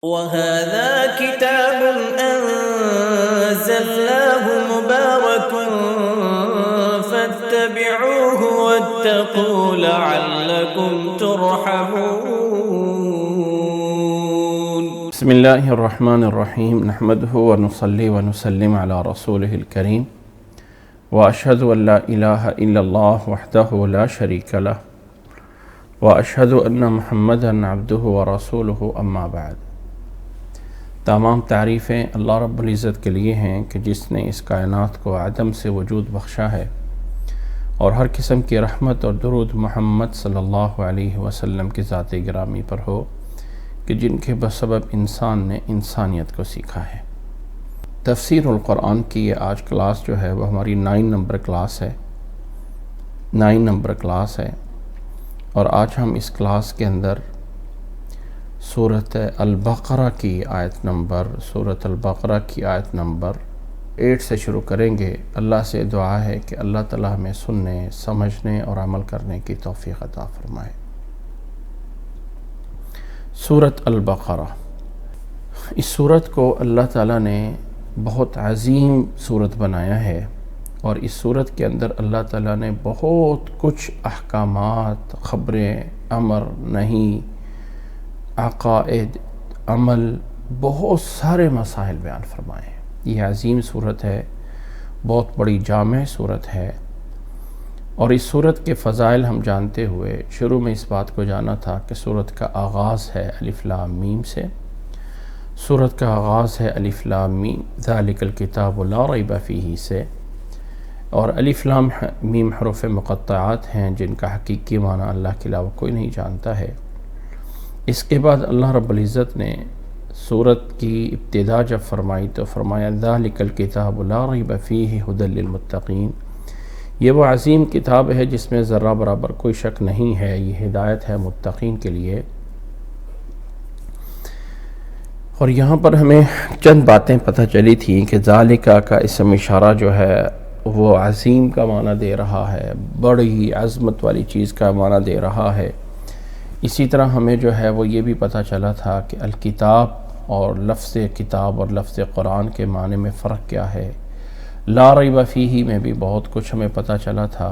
وَهَذَا كِتَابٌ أَنزَلْنَاهُ مُبَارَكٌ فَاتَّبِعُوهُ وَاتَّقُوا لَعَلَّكُمْ تُرْحَمُونَ بسم الله الرحمن الرحيم نحمده ونصلي ونسلم على رسوله الكريم وأشهد أن لا إله إلا الله وحده لا شريك له وأشهد أن محمدا عبده ورسوله أما بعد۔ تمام تعریفیں اللہ رب العزت کے لیے ہیں کہ جس نے اس کائنات کو عدم سے وجود بخشا ہے، اور ہر قسم کی رحمت اور درود محمد صلی اللہ علیہ وسلم کی ذات گرامی پر ہو کہ جن کے بسبب انسان نے انسانیت کو سیکھا ہے۔ تفسیر القرآن کی یہ آج کلاس جو ہے وہ ہماری 9 نمبر کلاس ہے، اور آج ہم اس کلاس کے اندر سورۃ البقرہ کی آیت نمبر 8 سے شروع کریں گے۔ اللہ سے دعا ہے کہ اللہ تعالیٰ ہمیں سننے، سمجھنے اور عمل کرنے کی توفیق عطا فرمائے۔ سورۃ البقرہ، اس سورت کو اللہ تعالیٰ نے بہت عظیم سورت بنایا ہے، اور اس سورت کے اندر اللہ تعالیٰ نے بہت کچھ احکامات، خبریں، امر، نہی، عقائد، عمل، بہت سارے مسائل بیان فرمائے ہیں۔ یہ عظیم سورت ہے، بہت بڑی جامع سورت ہے، اور اس سورت کے فضائل ہم جانتے ہوئے شروع میں اس بات کو جانا تھا کہ سورت کا آغاز ہے الف لام میم سے۔ سورت کا آغاز ہے الف لام میم ذالک الکتاب لا ریب فیہ سے، اور الف لام میم حروف مقطعات ہیں جن کا حقیقی معنی اللہ کے علاوہ کوئی نہیں جانتا ہے۔ اس کے بعد اللہ رب العزت نے سورت کی ابتدا جب فرمائی تو فرمایا ذالک الکتاب لا ریب فیہ ھدی للمتقین، یہ وہ عظیم کتاب ہے جس میں ذرہ برابر کوئی شک نہیں ہے، یہ ہدایت ہے متقین کے لیے۔ اور یہاں پر ہمیں چند باتیں پتہ چلی تھیں کہ ذالکہ کا اسم اشارہ جو ہے وہ عظیم کا معنی دے رہا ہے، بڑی عظمت والی چیز کا معنی دے رہا ہے۔ اسی طرح ہمیں جو ہے وہ یہ بھی پتہ چلا تھا کہ الکتاب اور لفظ کتاب اور لفظ قرآن کے معنی میں فرق کیا ہے۔ لا ریب فیہ میں بھی بہت کچھ ہمیں پتہ چلا تھا،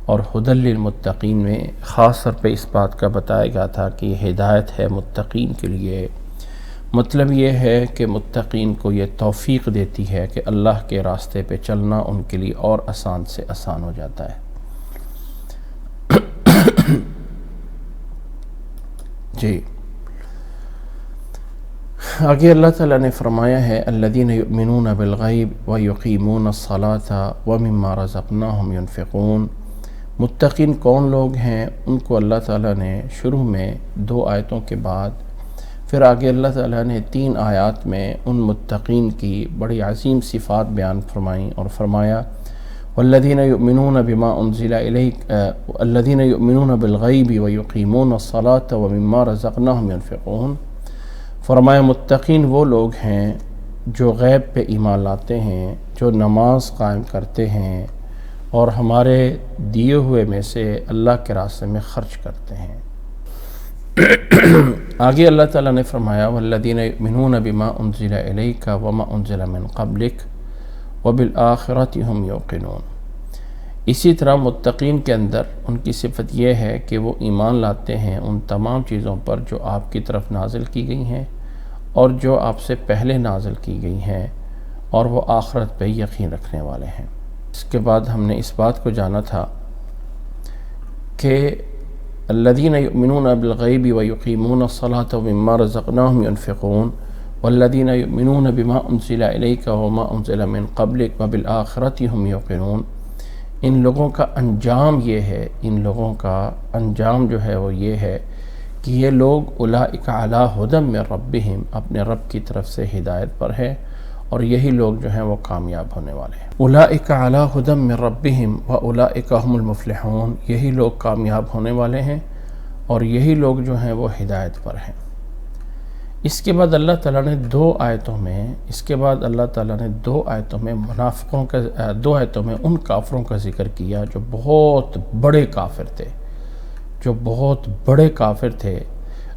اور ھدی للمتقین میں خاص طور پہ اس بات کا بتایا گیا تھا کہ یہ ہدایت ہے متقین کے لیے۔ مطلب یہ ہے کہ متقین کو یہ توفیق دیتی ہے کہ اللہ کے راستے پہ چلنا ان کے لیے اور آسان سے آسان ہو جاتا ہے۔ جی آگے اللہ تعالیٰ نے فرمایا ہے الذین یؤمنون بالغیب ویقیمون الصلاۃ ومما رزقناہم ینفقون۔ متقین کون لوگ ہیں؟ ان کو اللہ تعالیٰ نے شروع میں 2 آیتوں کے بعد پھر آگے اللہ تعالیٰ نے 3 آیات میں ان متقین کی بڑی عظیم صفات بیان فرمائیں، اور فرمایا والذین یؤمنون بما انزل الیک الذین یؤمنون بالغیب ویقیمون الصلاۃ ومما رزقناہم ینفقون۔ فرمایا متقین وہ لوگ ہیں جو غیب پہ ایمان لاتے ہیں، جو نماز قائم کرتے ہیں، اور ہمارے دیے ہوئے میں سے اللہ کے راستے میں خرچ کرتے ہیں۔ آگے اللہ تعالیٰ نے فرمایا والذین یؤمنون بما انزل الیک وما انزل من قبلک وبالآخرۃ ھم یوقنون۔ اسی طرح متقین کے اندر ان کی صفت یہ ہے کہ وہ ایمان لاتے ہیں ان تمام چیزوں پر جو آپ کی طرف نازل کی گئی ہیں اور جو آپ سے پہلے نازل کی گئی ہیں، اور وہ آخرت پہ یقین رکھنے والے ہیں۔ اس کے بعد ہم نے اس بات کو جانا تھا کہ الذین یؤمنون بالغیب ویقیمون الصلاۃ ومما رزقناہم ینفقون والذین یؤمنون بما انزل الیک وما انزل من قبلک وبالآخرۃ ھم یوقنون۔ ان لوگوں کا انجام یہ ہے، ان لوگوں کا انجام جو ہے وہ یہ ہے کہ یہ لوگ اولئک علی ھدی من ربہم، اپنے رب کی طرف سے ہدایت پر ہے، اور یہی لوگ جو ہیں وہ کامیاب ہونے والے ہیں۔ اولئک علی ھدی من ربہم واولئک ھم المفلحون، یہی لوگ کامیاب ہونے والے ہیں اور یہی لوگ جو ہیں وہ ہدایت پر ہیں۔ اس کے بعد اللہ تعالیٰ نے 2 آیتوں میں منافقوں کا 2 آیتوں میں ان کافروں کا ذکر کیا جو بہت بڑے کافر تھے،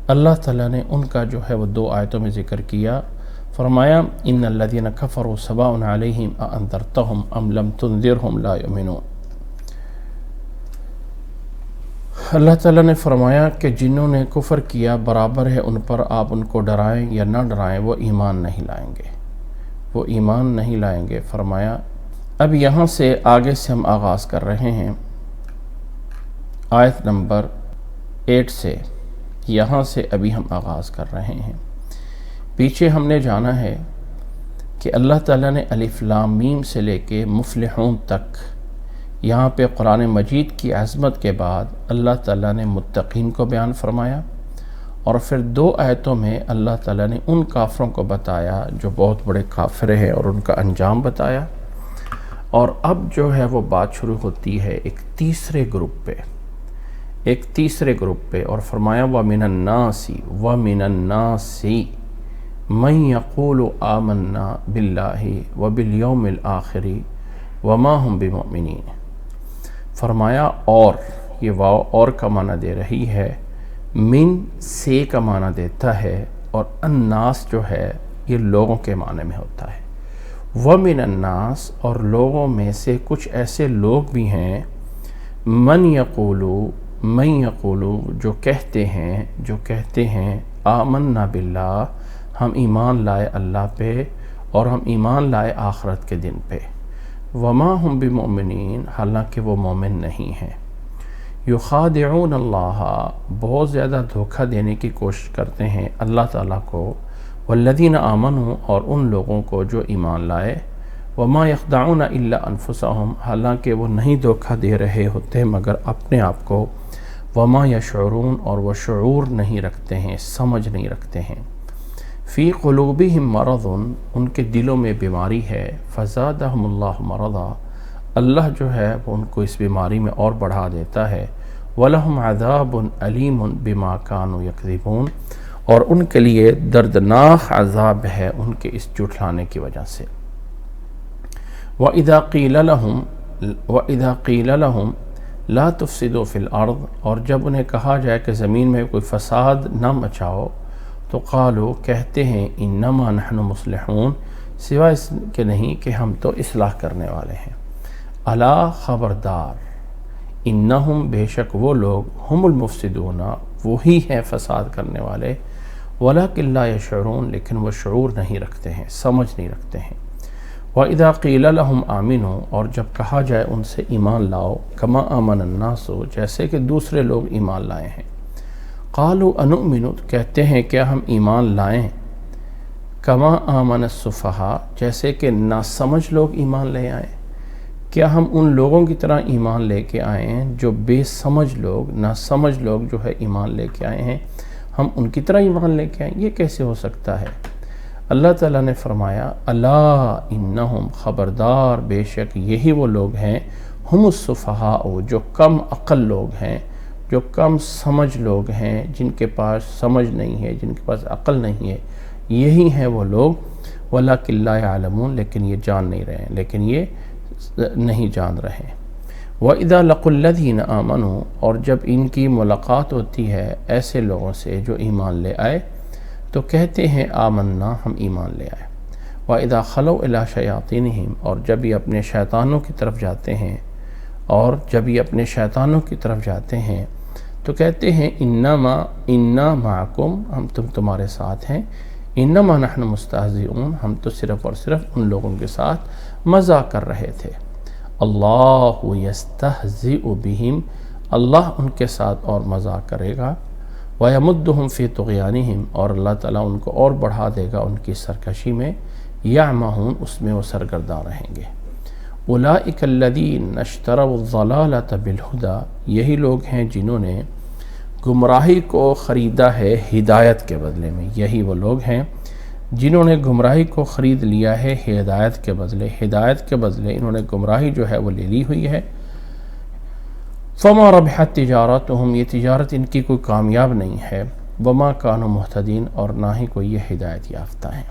اللہ تعالیٰ نے ان کا جو ہے وہ 2 آیتوں میں ذکر کیا. فرمایا ان الذین کفروا سواء علیہم اانذرتہم ام لم تنذرہم لا یؤمنون. اللہ تعالیٰ نے فرمایا کہ جنہوں نے کفر کیا برابر ہے ان پر آپ ان کو ڈرائیں یا نہ ڈرائیں، وہ ایمان نہیں لائیں گے، وہ ایمان نہیں لائیں گے. فرمایا اب یہاں سے آگے سے ہم آغاز کر رہے ہیں آیت نمبر 8 سے، یہاں سے ابھی ہم آغاز کر رہے ہیں. پیچھے ہم نے جانا ہے کہ اللہ تعالیٰ نے الف لام میم سے لے کے مفلحون تک، یہاں پہ قرآن مجید کی عظمت کے بعد اللہ تعالیٰ نے متقین کو بیان فرمایا، اور پھر 2 آیتوں میں اللہ تعالیٰ نے ان کافروں کو بتایا جو بہت بڑے کافر ہیں اور ان کا انجام بتایا. اور اب جو ہے وہ بات شروع ہوتی ہے ایک تیسرے گروپ پہ، اور فرمایا وَمِنَ النَّاسِ مَن يَقُولُ آمَنَّا بِاللَّهِ وَبِالْيَوْمِ الْآخِرِ وَمَا هُمْ بِمُؤْمِنِينَ. فرمایا اور، یہ واو اور کا معنی دے رہی ہے، من سے کا معنی دیتا ہے، اور الناس جو ہے یہ لوگوں کے معنی میں ہوتا ہے. وَمِنَ النَّاس، اور لوگوں میں سے کچھ ایسے لوگ بھی ہیں، من یقولو جو کہتے ہیں آمنا باللہ، ہم ایمان لائے اللہ پہ اور ہم ایمان لائے آخرت کے دن پہ. وما ہم بمؤمنین، حالانکہ وہ مومن نہیں ہیں. یخادعون اللہ، بہت زیادہ دھوکہ دینے کی کوشش کرتے ہیں اللہ تعالیٰ کو. والذین آمنوا، اور ان لوگوں کو جو ایمان لائے. وما یخدعون الا انفسہم، حالانکہ وہ نہیں دھوکہ دے رہے ہوتے مگر اپنے آپ کو. وما یشعرون، اور وہ شعور نہیں رکھتے ہیں، سمجھ نہیں رکھتے ہیں. فی قلوبہم مرض، ان کے دلوں میں بیماری ہے. فزادہم اللہ مرضا، اللہ جو ہے وہ ان کو اس بیماری میں اور بڑھا دیتا ہے. وَلَهُمْ عَذَابٌ عَلِيمٌ بِمَا كَانُوا يَكْذِبُونَ، اور ان کے لیے دردناک عذاب ہے ان کے اس جھٹلانے کی وجہ سے. وَإِذَا قِيلَ لَهُمْ لَا تُفْسِدُوا فِي الْأَرْضِ، اور جب انہیں کہا جائے کہ زمین میں کوئی فساد نہ مچاؤ، تو قالوا، کہتے ہیں انما نحن مصلحون، سوائے اس کے نہیں کہ ہم تو اصلاح کرنے والے ہیں. الا، خبردار، انہم، بے شک وہ لوگ، ہم المفسدون، وہی ہیں فساد کرنے والے. ولکن لا یشعرون، لیکن وہ شعور نہیں رکھتے ہیں، سمجھ نہیں رکھتے ہیں. وَإِذَا قِيلَ لَهُمْ آمِنُوا، اور جب کہا جائے ان سے ایمان لاؤ، کما آمن الناس، جیسے کہ دوسرے لوگ ایمان لائے ہیں. قالوا انؤمن، کہتے ہیں کیا ہم ایمان لائیں. کما آمن السفہاء، جیسے کہ ناسمجھ لوگ ایمان لے آئیں. کیا ہم ان لوگوں کی طرح ایمان لے کے آئے ہیں جو بے سمجھ لوگ، ناسمجھ لوگ جو ہے ایمان لے کے آئے ہیں، ہم ان کی طرح ایمان لے کے آئیں؟ یہ کیسے ہو سکتا ہے؟ اللہ تعالیٰ نے فرمایا الا انہم، خبردار، بے شک یہی وہ لوگ ہیں، ہم السفہاء، جو کم عقل لوگ ہیں، جو کم سمجھ لوگ ہیں، جن کے پاس سمجھ نہیں ہے، جن کے پاس عقل نہیں ہے، یہی ہیں وہ لوگ. ولکن لا یعلمون، لیکن یہ جان نہیں رہے ہیں، وَإِذَا لَقُوا الَّذِينَ آمَنُوا، اور جب ان کی ملاقات ہوتی ہے ایسے لوگوں سے جو ایمان لے آئے، تو کہتے ہیں آمنا، ہم ایمان لے آئے. وَإِذَا خَلَوْا إِلَىٰ شَيَاطِينِهِمْ، اور جب یہ اپنے شیطانوں کی طرف جاتے ہیں، تو کہتے ہیں اِنَّا مَعَكُمْ، ہم تمہارے ساتھ ہیں. اِنَّمَا نَحْنُ مُسْتَهْزِئُونَ، ہم تو صرف اور صرف ان لوگوں کے ساتھ مزاق کر رہے تھے. اللہ یستہزئ بہم، اللہ ان کے ساتھ اور مزاق کرے گا. وَيَمُدُّهُمْ فِي طُغْيَانِهِمْ، اور اللہ تعالیٰ ان کو اور بڑھا دے گا ان کی سرکشی میں. یعمہون، اس میں وہ سرگرداں رہیں گے. اولئک الذین اشتروا الضلالۃ بالہدی، یہی لوگ ہیں جنہوں نے گمراہی کو خریدا ہے ہدایت کے بدلے میں. یہی وہ لوگ ہیں جنہوں نے گمراہی کو خرید لیا ہے ہدایت کے بدلے. ہدایت کے بدلے انہوں نے گمراہی جو ہے وہ لے لی ہوئی ہے. فما ربحت تجارتہم، یہ تجارت ان کی کوئی کامیاب نہیں ہے. وما کانوا مہتدین، اور نہ ہی کوئی یہ ہدایت یافتہ ہیں.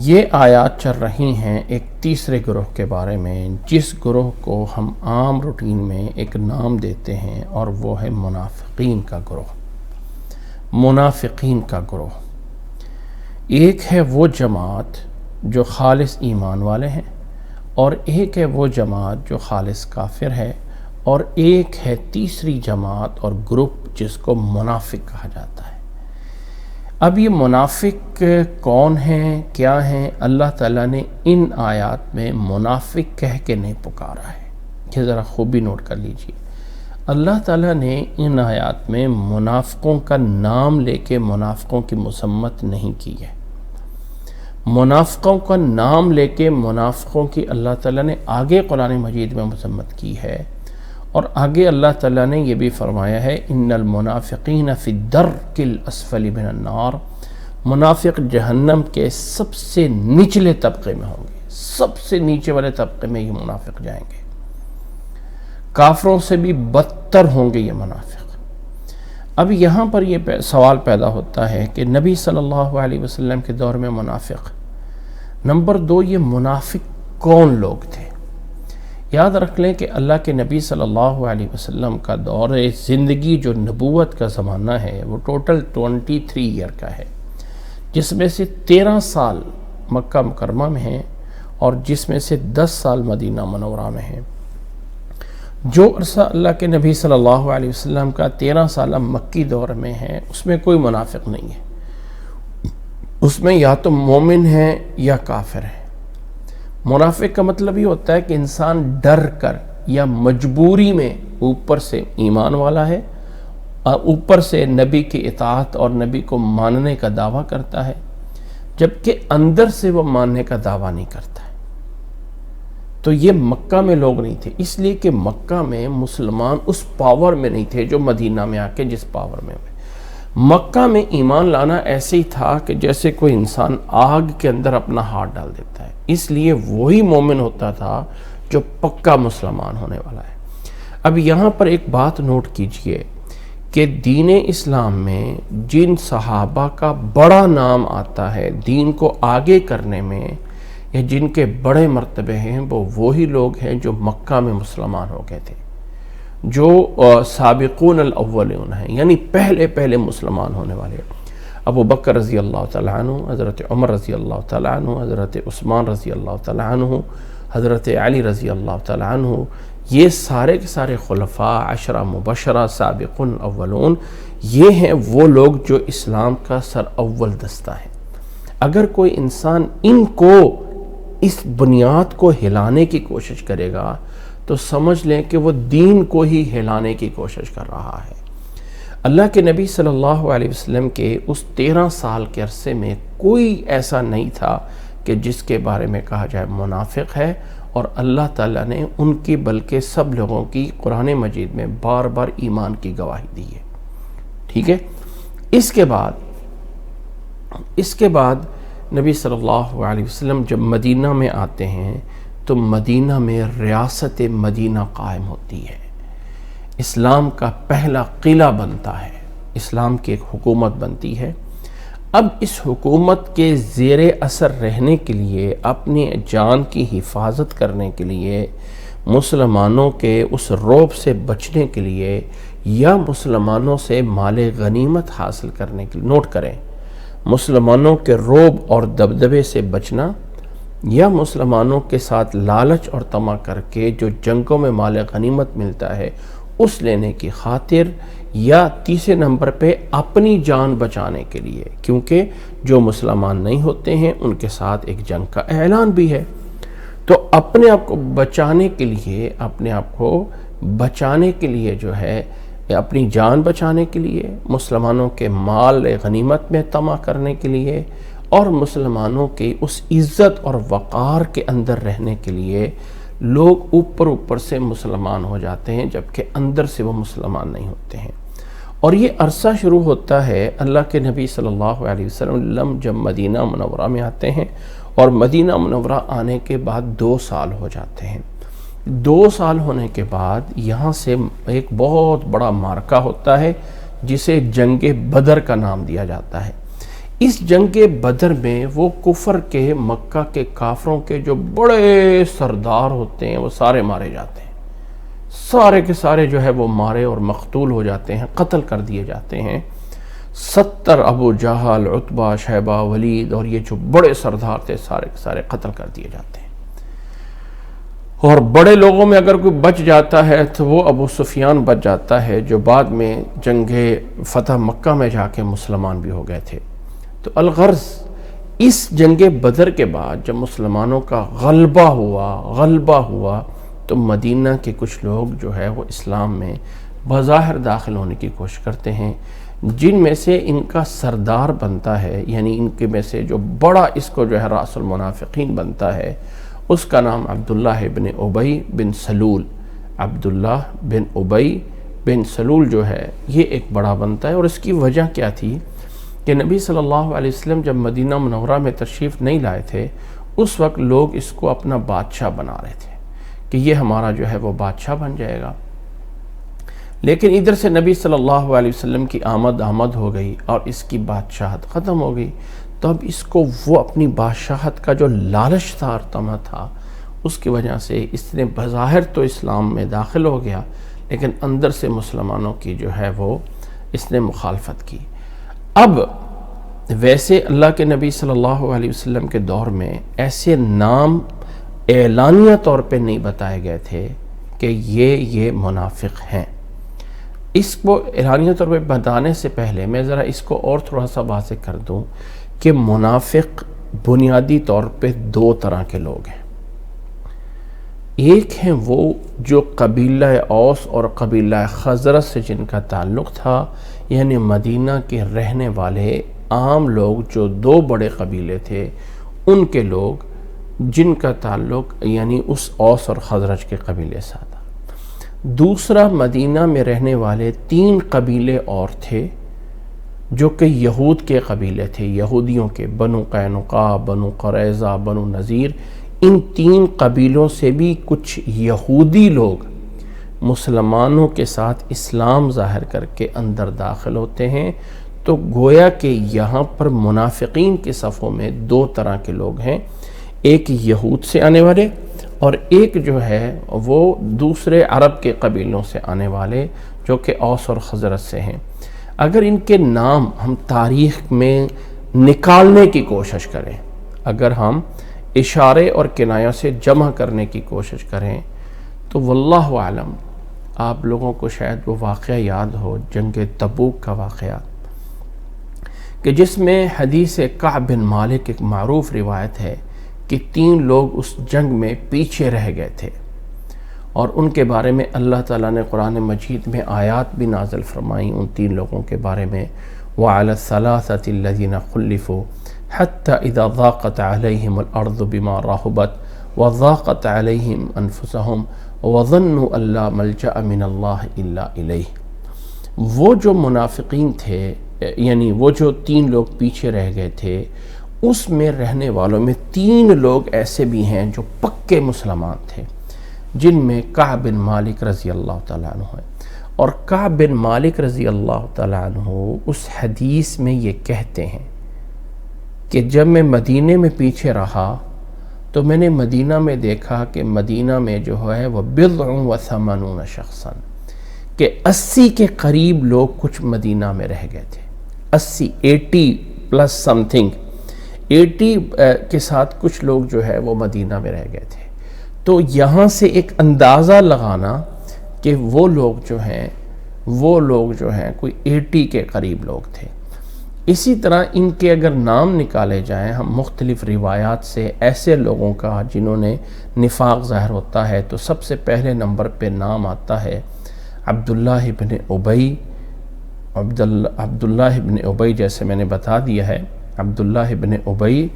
یہ آیات چل رہی ہیں ایک تیسرے گروہ کے بارے میں، جس گروہ کو ہم عام روٹین میں ایک نام دیتے ہیں، اور وہ ہے منافقین کا گروہ. منافقین کا گروہ۔ ایک ہے وہ جماعت جو خالص ایمان والے ہیں، اور ایک ہے وہ جماعت جو خالص کافر ہے، اور ایک ہے تیسری جماعت اور گروپ جس کو منافق کہا جاتا ہے۔ اب یہ منافق کون ہیں، کیا ہیں؟ اللہ تعالیٰ نے ان آیات میں منافق کہہ کے نہیں پکارا ہے، یہ ذرا خوبی نوٹ کر لیجئے۔ اللہ تعالیٰ نے ان آیات میں منافقوں کا نام لے کے منافقوں کی مذمت نہیں کی ہے۔ منافقوں کا نام لے کے منافقوں کی اللہ تعالیٰ نے آگے قرآن مجید میں مذمت کی ہے، اور آگے اللہ تعالیٰ نے یہ بھی فرمایا ہے ان المنافقین فی الدرک الاسفل من النار، منافق جہنم کے سب سے نچلے طبقے میں ہوں گے، سب سے نیچے والے طبقے میں یہ منافق جائیں گے، کافروں سے بھی بدتر ہوں گے یہ منافق۔ اب یہاں پر یہ سوال پیدا ہوتا ہے کہ نبی صلی اللہ علیہ وسلم کے دور میں منافق، نمبر 2 یہ منافق کون لوگ تھے؟ یاد رکھ لیں کہ اللہ کے نبی صلی اللہ علیہ وسلم کا دور زندگی جو نبوت کا زمانہ ہے وہ ٹوٹل 23 ایئر کا ہے، جس میں سے 13 سال مکہ مکرمہ میں ہیں اور جس میں سے 10 سال مدینہ منورہ میں ہیں۔ جو عرصہ اللہ کے نبی صلی اللہ علیہ وسلم کا 13 سالہ مکی دور میں ہے، اس میں کوئی منافق نہیں ہے، اس میں یا تو مومن ہے یا کافر ہے۔ منافق کا مطلب یہ ہوتا ہے کہ انسان ڈر کر یا مجبوری میں اوپر سے ایمان والا ہے، اوپر سے نبی کی اطاعت اور نبی کو ماننے کا دعویٰ کرتا ہے، جبکہ اندر سے وہ ماننے کا دعویٰ نہیں کرتا ہے۔ تو یہ مکہ میں لوگ نہیں تھے، اس لیے کہ مکہ میں مسلمان اس پاور میں نہیں تھے جو مدینہ میں آ کے جس پاور میں ہوئے۔ مکہ میں ایمان لانا ایسے ہی تھا کہ جیسے کوئی انسان آگ کے اندر اپنا ہاتھ ڈال دیتا ہے، اس لیے وہی مومن ہوتا تھا جو پکا مسلمان ہونے والا ہے۔ اب یہاں پر ایک بات نوٹ کیجئے کہ دین اسلام میں جن صحابہ کا بڑا نام آتا ہے دین کو آگے کرنے میں، یا جن کے بڑے مرتبے ہیں، وہ وہی لوگ ہیں جو مکہ میں مسلمان ہو گئے تھے، جو سابقون الاولون ہیں، یعنی پہلے مسلمان ہونے والے۔ ابو بکر رضی اللہ تعالیٰ عنہ، حضرت عمر رضی اللہ تعالیٰ عنہ، حضرت عثمان رضی اللہ تعالیٰ عنہ، حضرت علی رضی اللہ تعالیٰ عنہ، یہ سارے کے سارے خلفاء 10 مبشرہ سابقون الاولون، یہ ہیں وہ لوگ جو اسلام کا سر اول دستہ ہے۔ اگر کوئی انسان ان کو اس بنیاد کو ہلانے کی کوشش کرے گا تو سمجھ لیں کہ وہ دین کو ہی ہلانے کی کوشش کر رہا ہے۔ اللہ کے نبی صلی اللہ علیہ وسلم کے اس 13 سال کے عرصے میں کوئی ایسا نہیں تھا کہ جس کے بارے میں کہا جائے منافق ہے، اور اللہ تعالیٰ نے ان کی بلکہ سب لوگوں کی قرآن مجید میں بار بار ایمان کی گواہی دی ہے۔ ٹھیک ہے، اس کے بعد نبی صلی اللہ علیہ وسلم جب مدینہ میں آتے ہیں تو مدینہ میں ریاست مدینہ قائم ہوتی ہے، اسلام کا پہلا قلعہ بنتا ہے، اسلام کی ایک حکومت بنتی ہے۔ اب اس حکومت کے زیر اثر رہنے کے لیے، اپنی جان کی حفاظت کرنے کے لیے، مسلمانوں کے اس رعب سے بچنے کے لیے، یا مسلمانوں سے مال غنیمت حاصل کرنے کے لیے، نوٹ کریں، مسلمانوں کے رعب اور دبدبے سے بچنا، یا مسلمانوں کے ساتھ لالچ اور طمع کر کے جو جنگوں میں مال غنیمت ملتا ہے اس لینے کی خاطر، یا تیسرے نمبر پہ اپنی جان بچانے کے لیے، کیونکہ جو مسلمان نہیں ہوتے ہیں ان کے ساتھ ایک جنگ کا اعلان بھی ہے۔ تو اپنے آپ کو بچانے کے لیے جو ہے، اپنی جان بچانے کے لیے، مسلمانوں کے مال غنیمت میں طمع کرنے کے لیے، اور مسلمانوں کی اس عزت اور وقار کے اندر رہنے کے لیے لوگ اوپر سے مسلمان ہو جاتے ہیں، جبکہ اندر سے وہ مسلمان نہیں ہوتے ہیں۔ اور یہ عرصہ شروع ہوتا ہے اللہ کے نبی صلی اللہ علیہ وسلم جب مدینہ منورہ میں آتے ہیں، اور مدینہ منورہ آنے کے بعد 2 سال ہو جاتے ہیں۔ 2 سال ہونے کے بعد یہاں سے ایک بہت بڑا معرکہ ہوتا ہے جسے جنگ بدر کا نام دیا جاتا ہے۔ اس جنگ بدر میں وہ کفر کے، مکہ کے کافروں کے جو بڑے سردار ہوتے ہیں وہ سارے مارے جاتے ہیں، سارے کے سارے جو ہے وہ مارے اور مقتول ہو جاتے ہیں، قتل کر دیے جاتے ہیں۔ 70 ابو جہل، عتبہ، شیبہ، ولید اور یہ جو بڑے سردار تھے سارے کے سارے قتل کر دیے جاتے ہیں۔ اور بڑے لوگوں میں اگر کوئی بچ جاتا ہے تو وہ ابو سفیان بچ جاتا ہے، جو بعد میں جنگ فتح مکہ میں جا کے مسلمان بھی ہو گئے تھے۔ تو الغرض اس جنگ بدر کے بعد جب مسلمانوں کا غلبہ ہوا تو مدینہ کے کچھ لوگ جو ہے وہ اسلام میں بظاہر داخل ہونے کی کوشش کرتے ہیں، جن میں سے ان کا سردار بنتا ہے، یعنی ان کے میں سے جو بڑا اس کو جو ہے رأس المنافقین بنتا ہے، اس کا نام عبداللہ بن ابی بن سلول۔ عبداللہ بن ابی بن سلول جو ہے یہ ایک بڑا بنتا ہے، اور اس کی وجہ کیا تھی کہ نبی صلی اللہ علیہ وسلم جب مدینہ منورہ میں تشریف نہیں لائے تھے، اس وقت لوگ اس کو اپنا بادشاہ بنا رہے تھے کہ یہ ہمارا جو ہے وہ بادشاہ بن جائے گا۔ لیکن ادھر سے نبی صلی اللہ علیہ وسلم کی آمد ہو گئی اور اس کی بادشاہت ختم ہو گئی، تو اب اس کو وہ اپنی بادشاہت کا جو لالچ تھا اور طمع تھا، اس کی وجہ سے اس نے بظاہر تو اسلام میں داخل ہو گیا، لیکن اندر سے مسلمانوں کی جو ہے وہ اس نے مخالفت کی۔ اب ویسے اللہ کے نبی صلی اللہ علیہ وسلم کے دور میں ایسے نام اعلانیہ طور پہ نہیں بتائے گئے تھے کہ یہ منافق ہیں۔ اس کو اعلانیہ طور پہ بتانے سے پہلے میں ذرا اس کو اور تھوڑا سا واضح کر دوں کہ منافق بنیادی طور پہ 2 طرح کے لوگ ہیں۔ ایک ہیں وہ جو قبیلہ اوس اور قبیلہ خزرج سے جن کا تعلق تھا، یعنی مدینہ کے رہنے والے عام لوگ جو 2 بڑے قبیلے تھے ان کے لوگ، جن کا تعلق یعنی اس اوس اور خزرج کے قبیلے سے تھا۔ دوسرا مدینہ میں رہنے والے 3 قبیلے اور تھے جو کہ یہود کے قبیلے تھے، یہودیوں کے، بنو قینقاع، بنو قریظہ، بنو نذیر۔ ان 3 قبیلوں سے بھی کچھ یہودی لوگ مسلمانوں کے ساتھ اسلام ظاہر کر کے اندر داخل ہوتے ہیں۔ تو گویا کہ یہاں پر منافقین کے صفوں میں 2 طرح کے لوگ ہیں، ایک یہود سے آنے والے اور ایک جو ہے وہ دوسرے عرب کے قبیلوں سے آنے والے جو کہ اوس اور خزرج سے ہیں۔ اگر ان کے نام ہم تاریخ میں نکالنے کی کوشش کریں، اگر ہم اشارے اور کنایہ سے جمع کرنے کی کوشش کریں تو واللہ عالم آپ لوگوں کو شاید وہ واقعہ یاد ہو، جنگ تبوک کا واقعہ، کہ جس میں حدیث کعب بن مالک ایک معروف روایت ہے کہ 3 لوگ اس جنگ میں پیچھے رہ گئے تھے، اور ان کے بارے میں اللہ تعالیٰ نے قرآن مجید میں آیات بھی نازل فرمائیں ان 3 لوگوں کے بارے میں۔ وَعَلَى الثَّلَاثَةِ الَّذِينَ خُلِّفُوا حَتَّى إِذَا ضَاقَتْ عَلَيْهِمُ الْأَرْضُ بِمَا رَحُبَتْ وَضَاقَتْ عَلَيْهِمْ أَنفُسُهُمْ وَظَنُّوا أَن لَّا مَلْجَأَ مِنَ اللَّهِ إِلَّا إِلَيْهِ۔ وہ جو منافقین تھے، یعنی وہ جو 3 لوگ پیچھے رہ گئے تھے، اس میں رہنے والوں میں 3 لوگ ایسے بھی ہیں جو پکے مسلمان تھے، جن میں کعب بن مالک رضی اللہ تعالیٰ عنہ ہے۔ اور کعب بن مالک رضی اللہ تعالیٰ عنہ اس حدیث میں یہ کہتے ہیں کہ جب میں مدینے میں پیچھے رہا تو میں نے مدینہ میں دیکھا کہ مدینہ میں جو ہے وہ 80 شخصاً، کہ 80 کے قریب لوگ کچھ مدینہ میں رہ گئے تھے، 80 پلس سم تھنگ، 80 کے ساتھ کچھ لوگ جو ہے وہ مدینہ میں رہ گئے تھے۔ تو یہاں سے ایک اندازہ لگانا کہ وہ لوگ جو ہیں کوئی 80 کے قریب لوگ تھے۔ اسی طرح ان کے اگر نام نکالے جائیں ہم مختلف روایات سے ایسے لوگوں کا جنہوں نے نفاق ظاہر ہوتا ہے، تو سب سے پہلے نمبر پہ نام آتا ہے عبداللہ بن ابی۔ عبداللہ بن ابی جیسے میں نے بتا دیا ہے، عبداللہ بن ابی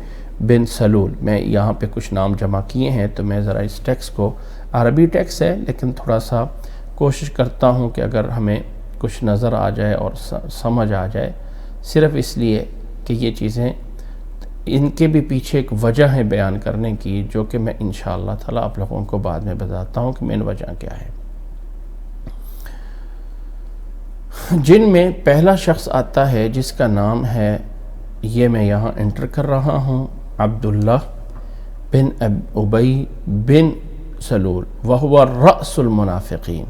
بن سلول۔ میں یہاں پہ کچھ نام جمع کیے ہیں، تو میں ذرا اس ٹیکسٹ کو، عربی ٹیکسٹ ہے لیکن تھوڑا سا کوشش کرتا ہوں کہ اگر ہمیں کچھ نظر آ جائے اور سمجھ آ جائے، صرف اس لیے کہ یہ چیزیں ان کے بھی پیچھے ایک وجہ ہے بیان کرنے کی، جو کہ میں انشاءاللہ تعالیٰ آپ لوگوں کو بعد میں بتاتا ہوں کہ مین وجہ کیا ہے۔ جن میں پہلا شخص آتا ہے جس کا نام ہے، یہ میں یہاں انٹر کر رہا ہوں، عبداللہ بن ابی بن سلول، وہو رأس المنافقین،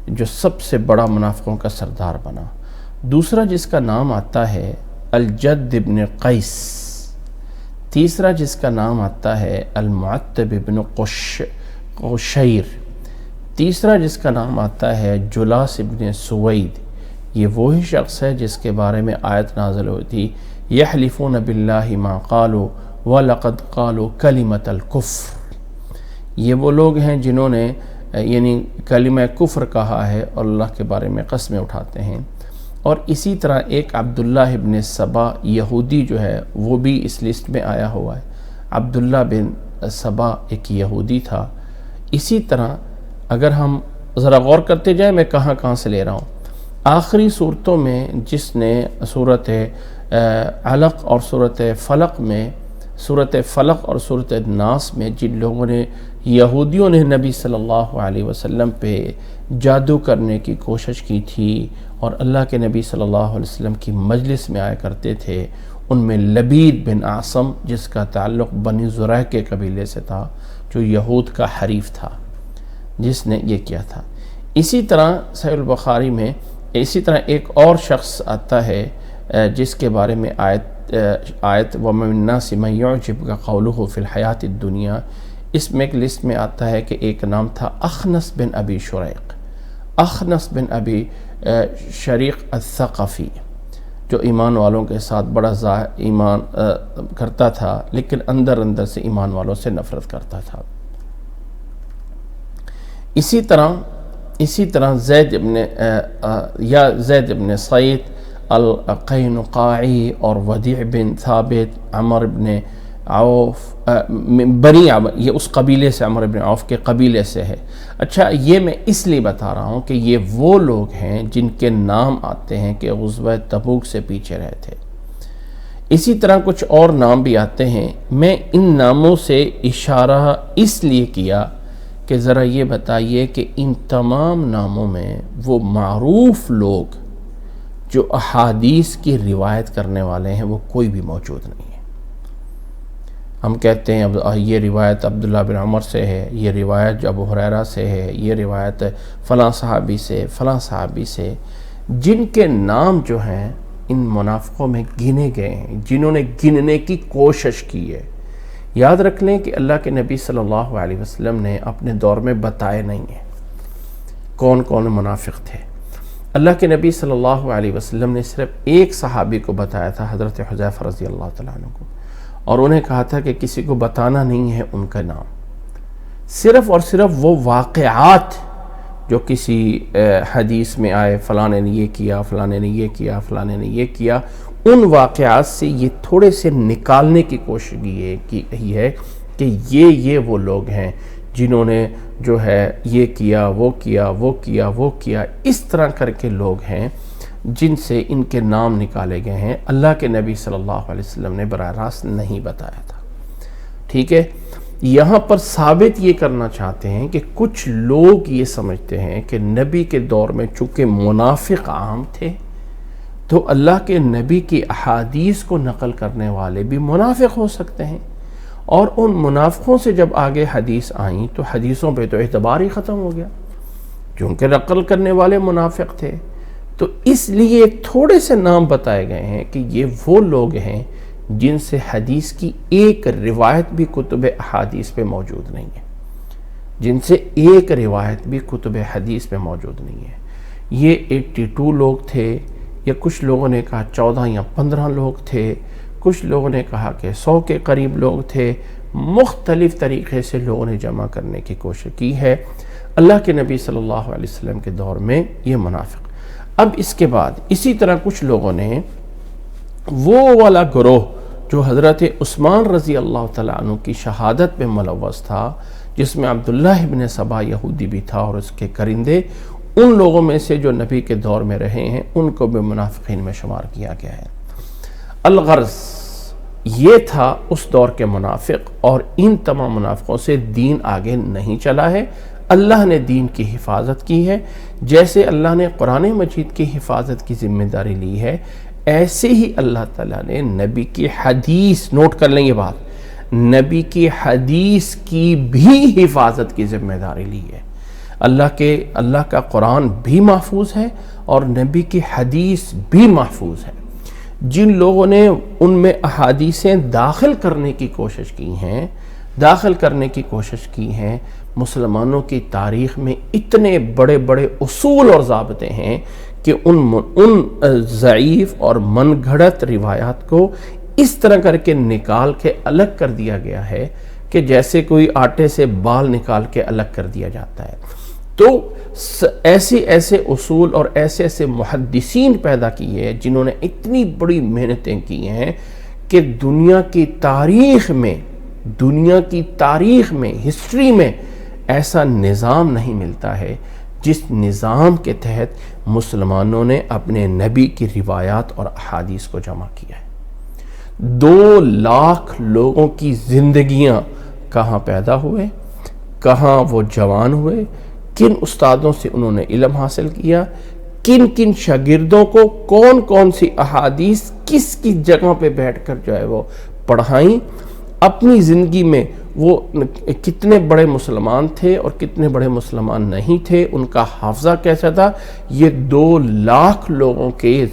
جو سب سے بڑا منافقوں کا سردار بنا۔ دوسرا جس کا نام آتا ہے الجد ابن قیس، تیسرا جس کا نام آتا ہے المعتب ابن قشیر، تیسرا جس کا نام آتا ہے جلاس ابن سوید۔ یہ وہی شخص ہے جس کے بارے میں آیت نازل ہوئی تھی یحلفون باللہ ما قالوا وَلَقَدْ قَالُوا كَلِمَةَ الْكُفْرِ، یہ وہ لوگ ہیں جنہوں نے یعنی کلمہ کفر کہا ہے اور اللہ کے بارے میں قسمیں اٹھاتے ہیں۔ اور اسی طرح ایک عبداللہ ابن سبا یہودی جو ہے وہ بھی اس لسٹ میں آیا ہوا ہے۔ عبداللہ بن سبا ایک یہودی تھا۔ اسی طرح اگر ہم ذرا غور کرتے جائیں، میں کہاں سے لے رہا ہوں، آخری صورتوں میں جس نے صورت علق اور صورت فلق میں، صورت فلق اور صورت ناس میں جن لوگوں نے یہودیوں نے نبی صلی اللہ علیہ وسلم پہ جادو کرنے کی کوشش کی تھی اور اللہ کے نبی صلی اللہ علیہ وسلم کی مجلس میں آیا کرتے تھے، ان میں لبید بن عاصم جس کا تعلق بنی زرع کے قبیلے سے تھا، جو یہود کا حریف تھا، جس نے یہ کیا تھا۔ اسی طرح صحیح البخاری میں اسی طرح ایک اور شخص آتا ہے جس کے بارے میں آیت وَمِنَ النَّاسِ مَن يُعْجِبُكَ قَوْلُهُ فِي الْحَيَاةِ الدُّنْيَا، اس میں ایک لسٹ میں آتا ہے کہ ایک نام تھا اخنس بن ابی شریق، اخنس بن ابی شریق الثقفی، جو ایمان والوں کے ساتھ بڑا ایمان کرتا تھا لیکن اندر سے ایمان والوں سے نفرت کرتا تھا۔ اسی طرح زید ابن سعید القینقاعی اور ودیع بن ثابت، عمر بن عوف، بنی عمر، یہ اس قبیلے سے، عمر بن عوف کے قبیلے سے ہے۔ اچھا، یہ میں اس لیے بتا رہا ہوں کہ یہ وہ لوگ ہیں جن کے نام آتے ہیں کہ غزوہ تبوک سے پیچھے رہے تھے۔ اسی طرح کچھ اور نام بھی آتے ہیں۔ میں ان ناموں سے اشارہ اس لیے کیا کہ ذرا یہ بتائیے کہ ان تمام ناموں میں وہ معروف لوگ جو احادیث کی روایت کرنے والے ہیں وہ کوئی بھی موجود نہیں ہے۔ ہم کہتے ہیں یہ روایت عبداللہ بن عمر سے ہے، یہ روایت ابو ہریرہ سے ہے، یہ روایت فلاں صحابی سے، فلاں صحابی سے، جن کے نام جو ہیں ان منافقوں میں گنے گئے ہیں، جنہوں نے گننے کی کوشش کی ہے۔ یاد رکھ لیں کہ اللہ کے نبی صلی اللہ علیہ وسلم نے اپنے دور میں بتائے نہیں ہیں کون کون منافق تھے۔ اللہ کے نبی صلی اللہ علیہ وسلم نے صرف ایک صحابی کو بتایا تھا، حضرت حذیفہ رضی اللہ تعالیٰ عنہ کو، اور انہیں کہا تھا کہ کسی کو بتانا نہیں ہے ان کا نام، صرف اور صرف وہ واقعات جو کسی حدیث میں آئے، فلاں نے یہ کیا، فلاں نے یہ کیا، فلاں نے یہ کیا، ان واقعات سے یہ تھوڑے سے نکالنے کی کوشش کی ہے کہ یہ وہ لوگ ہیں جنہوں نے جو ہے یہ کیا، وہ کیا، وہ کیا، وہ کیا، اس طرح کر کے لوگ ہیں جن سے ان کے نام نکالے گئے ہیں۔ اللہ کے نبی صلی اللہ علیہ وسلم نے براہ راست نہیں بتایا تھا۔ ٹھیک ہے، یہاں پر ثابت یہ کرنا چاہتے ہیں کہ کچھ لوگ یہ سمجھتے ہیں کہ نبی کے دور میں چونکہ منافق عام تھے تو اللہ کے نبی کی احادیث کو نقل کرنے والے بھی منافق ہو سکتے ہیں، اور ان منافقوں سے جب آگے حدیث آئیں تو حدیثوں پہ تو اعتبار ہی ختم ہو گیا، کیونکہ نقل کرنے والے منافق تھے۔ تو اس لیے تھوڑے سے نام بتائے گئے ہیں کہ یہ وہ لوگ ہیں جن سے حدیث کی ایک روایت بھی کتب احادیث پہ موجود نہیں ہے، جن سے ایک روایت بھی کتب حدیث پہ موجود نہیں ہے۔ یہ 82 لوگ تھے، یا کچھ لوگوں نے کہا 14 یا 15 لوگ تھے، کچھ لوگوں نے کہا کہ 100 کے قریب لوگ تھے۔ مختلف طریقے سے لوگوں نے جمع کرنے کی کوشش کی ہے۔ اللہ کے نبی صلی اللہ علیہ وسلم کے دور میں یہ منافق۔ اب اس کے بعد اسی طرح کچھ لوگوں نے وہ والا گروہ جو حضرت عثمان رضی اللہ تعالیٰ عنہ کی شہادت میں ملوث تھا، جس میں عبداللہ ابن سبا یہودی بھی تھا اور اس کے کرندے، ان لوگوں میں سے جو نبی کے دور میں رہے ہیں ان کو بھی منافقین میں شمار کیا گیا ہے۔ الغرض یہ تھا اس دور کے منافق، اور ان تمام منافقوں سے دین آگے نہیں چلا ہے۔ اللہ نے دین کی حفاظت کی ہے، جیسے اللہ نے قرآن مجید کی حفاظت کی ذمہ داری لی ہے، ایسے ہی اللہ تعالیٰ نے نبی کی حدیث، نوٹ کر لیں یہ بات، نبی کی حدیث کی بھی حفاظت کی ذمہ داری لی ہے۔ اللہ کا قرآن بھی محفوظ ہے اور نبی کی حدیث بھی محفوظ ہے۔ جن لوگوں نے ان میں احادیثیں داخل کرنے کی کوشش کی ہیں مسلمانوں کی تاریخ میں اتنے بڑے بڑے اصول اور ضابطے ہیں کہ ان ضعیف اور من گھڑت روایات کو اس طرح کر کے نکال کے الگ کر دیا گیا ہے کہ جیسے کوئی آٹے سے بال نکال کے الگ کر دیا جاتا ہے۔ تو ایسے اصول اور ایسے محدثین پیدا کیے جنہوں نے اتنی بڑی محنتیں کی ہیں کہ دنیا کی تاریخ میں ہسٹری میں ایسا نظام نہیں ملتا ہے جس نظام کے تحت مسلمانوں نے اپنے نبی کی روایات اور احادیث کو جمع کیا ہے۔ 2 لاکھ لوگوں کی زندگیاں کہاں پیدا ہوئے، کہاں وہ جوان ہوئے، کن استادوں سے انہوں نے علم حاصل کیا، کن شاگردوں کو کون سی احادیث کس جگہ پہ بیٹھ کر جو ہے وہ پڑھائیں، اپنی زندگی میں وہ کتنے بڑے مسلمان تھے اور کتنے بڑے مسلمان نہیں تھے، ان کا حافظہ کیسا تھا، یہ 2 لاکھ لوگوں کے